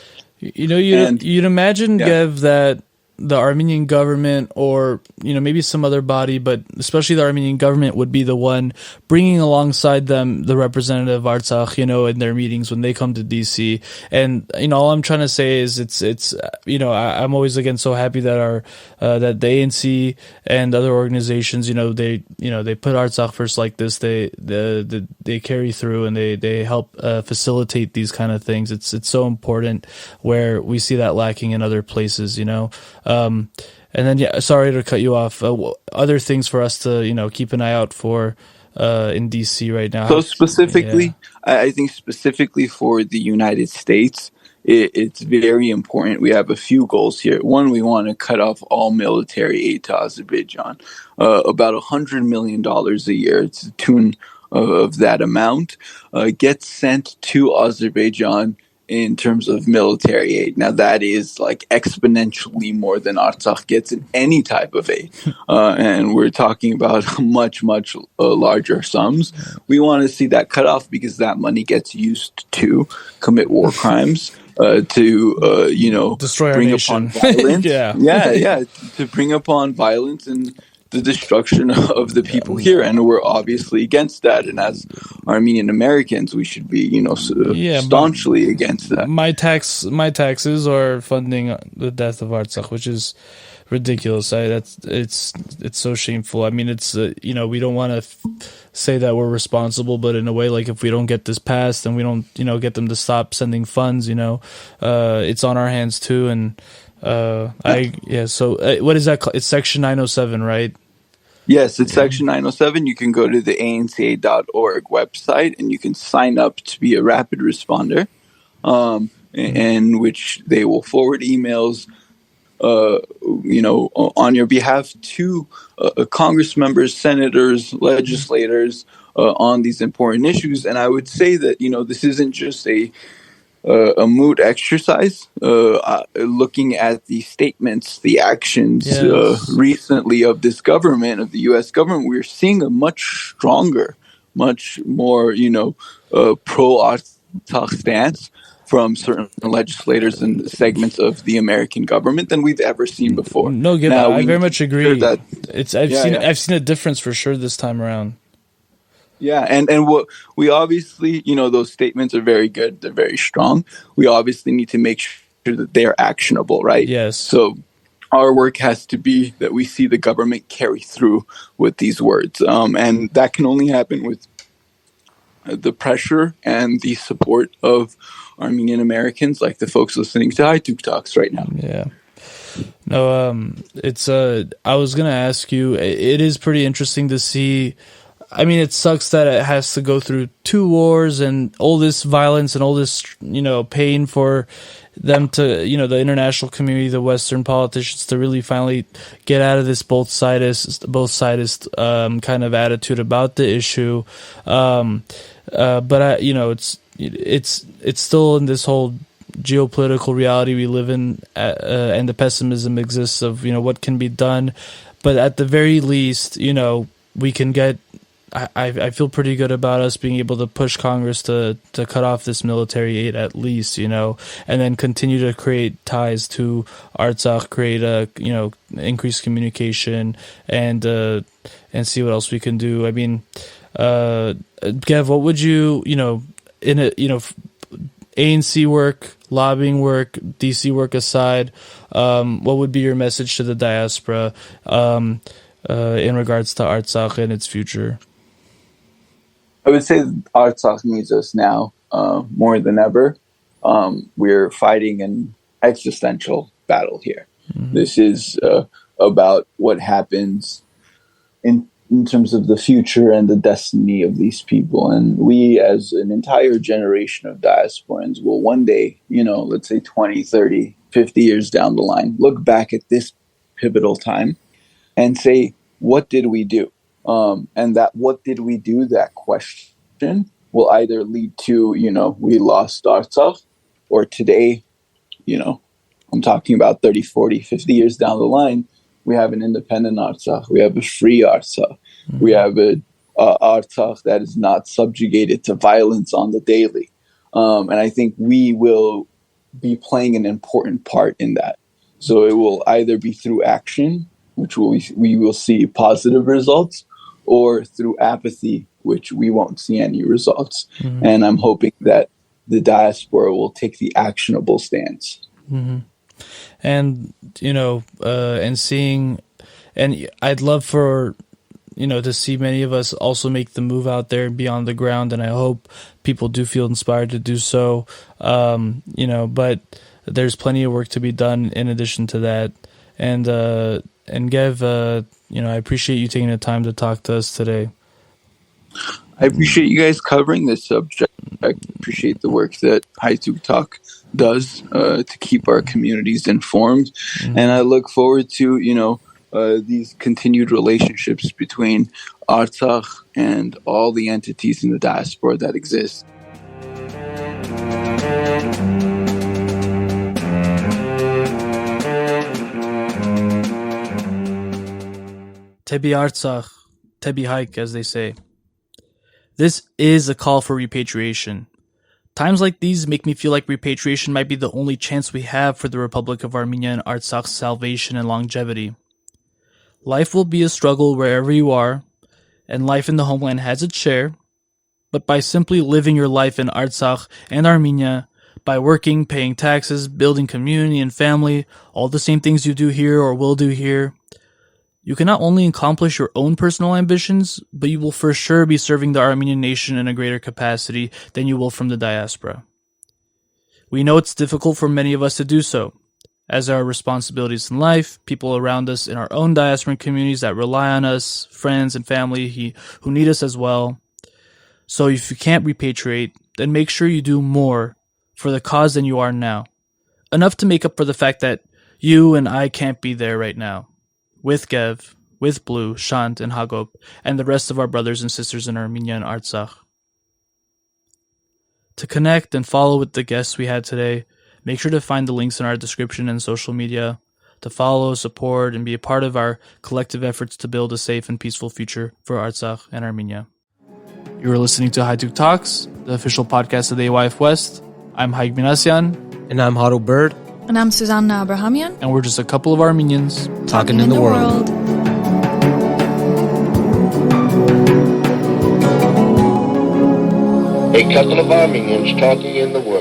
imagine, Gev, that the Armenian government, or maybe some other body, but especially the Armenian government, would be the one bringing alongside them the representative of Artsakh, in their meetings when they come to DC. And all I'm trying to say is it's I'm always again so happy that that the ANC and other organizations they put Artsakh first like this. They carry through, and they help facilitate these kind of things. It's so important, where we see that lacking in other places. And then, sorry to cut you off. Other things for us to, keep an eye out for in DC right now. So specifically, I think specifically for the United States, it's very important. We have a few goals here. One, we want to cut off all military aid to Azerbaijan, about $100 million a year. It's the tune of that amount gets sent to Azerbaijan in terms of military aid. Now, that is like exponentially more than Artsakh gets in any type of aid. And we're talking about much, much larger sums. We want to see that cut off, because that money gets used to commit war crimes, to, destroy bring our nation. Upon violence. To bring upon violence and the destruction of the people here, and we're obviously against that. And as Armenian Americans, we should be, staunchly against that. My taxes are funding the death of Artsakh, which is ridiculous. It's so shameful. I mean, it's we don't want to say that we're responsible, but in a way, like, if we don't get this passed and we don't get them to stop sending funds, it's on our hands too. And so what is that called? It's Section 907, right? Yes, it's Section 907. You can go to the anca.org website and you can sign up to be a rapid responder, in which they will forward emails, on your behalf to Congress members, senators, legislators on these important issues. And I would say that, this isn't just a moot exercise. Looking at the statements, the actions recently of this government, of the U.S. government, we're seeing a much stronger, much more, pro-Artsakh stance from certain legislators and segments of the American government than we've ever seen before. No, I very much agree. I've seen a difference for sure this time around. Yeah, and what we obviously, those statements are very good. They're very strong. We obviously need to make sure that they're actionable, right? Yes. So our work has to be that we see the government carry through with these words. And that can only happen with the pressure and the support of Armenian Americans, like the folks listening to Haytuk Talks right now. Yeah. No, it's I was going to ask you, it is pretty interesting to see I mean, it sucks that it has to go through 2 wars and all this violence and all this, pain for them to, the international community, the Western politicians to really finally get out of this both sidist kind of attitude about the issue. But it's still in this whole geopolitical reality we live in, and the pessimism exists of, what can be done. But at the very least, we can get. I feel pretty good about us being able to push Congress to cut off this military aid at least, and then continue to create ties to Artsakh, create increased communication, and see what else we can do. I mean, Gav, what would you, ANC work, lobbying work, DC work aside, what would be your message to the diaspora in regards to Artsakh and its future? I would say Artsakh needs us now more than ever. We're fighting an existential battle here. Mm-hmm. This is about what happens in terms of the future and the destiny of these people. And we, as an entire generation of diasporans, will one day, let's say 20, 30, 50 years down the line, look back at this pivotal time and say, what did we do? And that what did we do, that question will either lead to, we lost Artsakh, or today, I'm talking about 30, 40, 50 years down the line, we have an independent Artsakh, we have a free Artsakh, mm-hmm. we have a Artsakh that is not subjugated to violence on the daily. And I think we will be playing an important part in that. So it will either be through action, which we will see positive results, or through apathy, which we won't see any results. Mm-hmm. And I'm hoping that the diaspora will take the actionable stance. Mm-hmm. And, and seeing, and I'd love for, to see many of us also make the move out there and be on the ground. And I hope people do feel inspired to do so. But there's plenty of work to be done in addition to that. And Gav, I appreciate you taking the time to talk to us today. I appreciate you guys covering this subject. I appreciate the work that Hajduk Talk does to keep our communities informed. Mm-hmm. And I look forward to, these continued relationships between Artsakh and all the entities in the diaspora that exist. Tebi Artsakh, Tebi hike, as they say. This is a call for repatriation. Times like these make me feel like repatriation might be the only chance we have for the Republic of Armenia and Artsakh's salvation and longevity. Life will be a struggle wherever you are, and life in the homeland has its share, but by simply living your life in Artsakh and Armenia, by working, paying taxes, building community and family, all the same things you do here or will do here, you can not only accomplish your own personal ambitions, but you will for sure be serving the Armenian nation in a greater capacity than you will from the diaspora. We know it's difficult for many of us to do so, as our responsibilities in life, people around us in our own diasporan communities that rely on us, friends and family who need us as well. So if you can't repatriate, then make sure you do more for the cause than you are now. Enough to make up for the fact that you and I can't be there right now. With Gev, with Blue, Shant, and Hagop, and the rest of our brothers and sisters in Armenia and Artsakh. To connect and follow with the guests we had today, make sure to find the links in our description and social media to follow, support, and be a part of our collective efforts to build a safe and peaceful future for Artsakh and Armenia. You are listening to Hajduk Talks, the official podcast of the AYF West. I'm Haig Minasyan. And I'm Hado Bird. And I'm Susanna Abrahamian. And we're just a couple of Armenians talking in the world. A couple of Armenians talking in the world.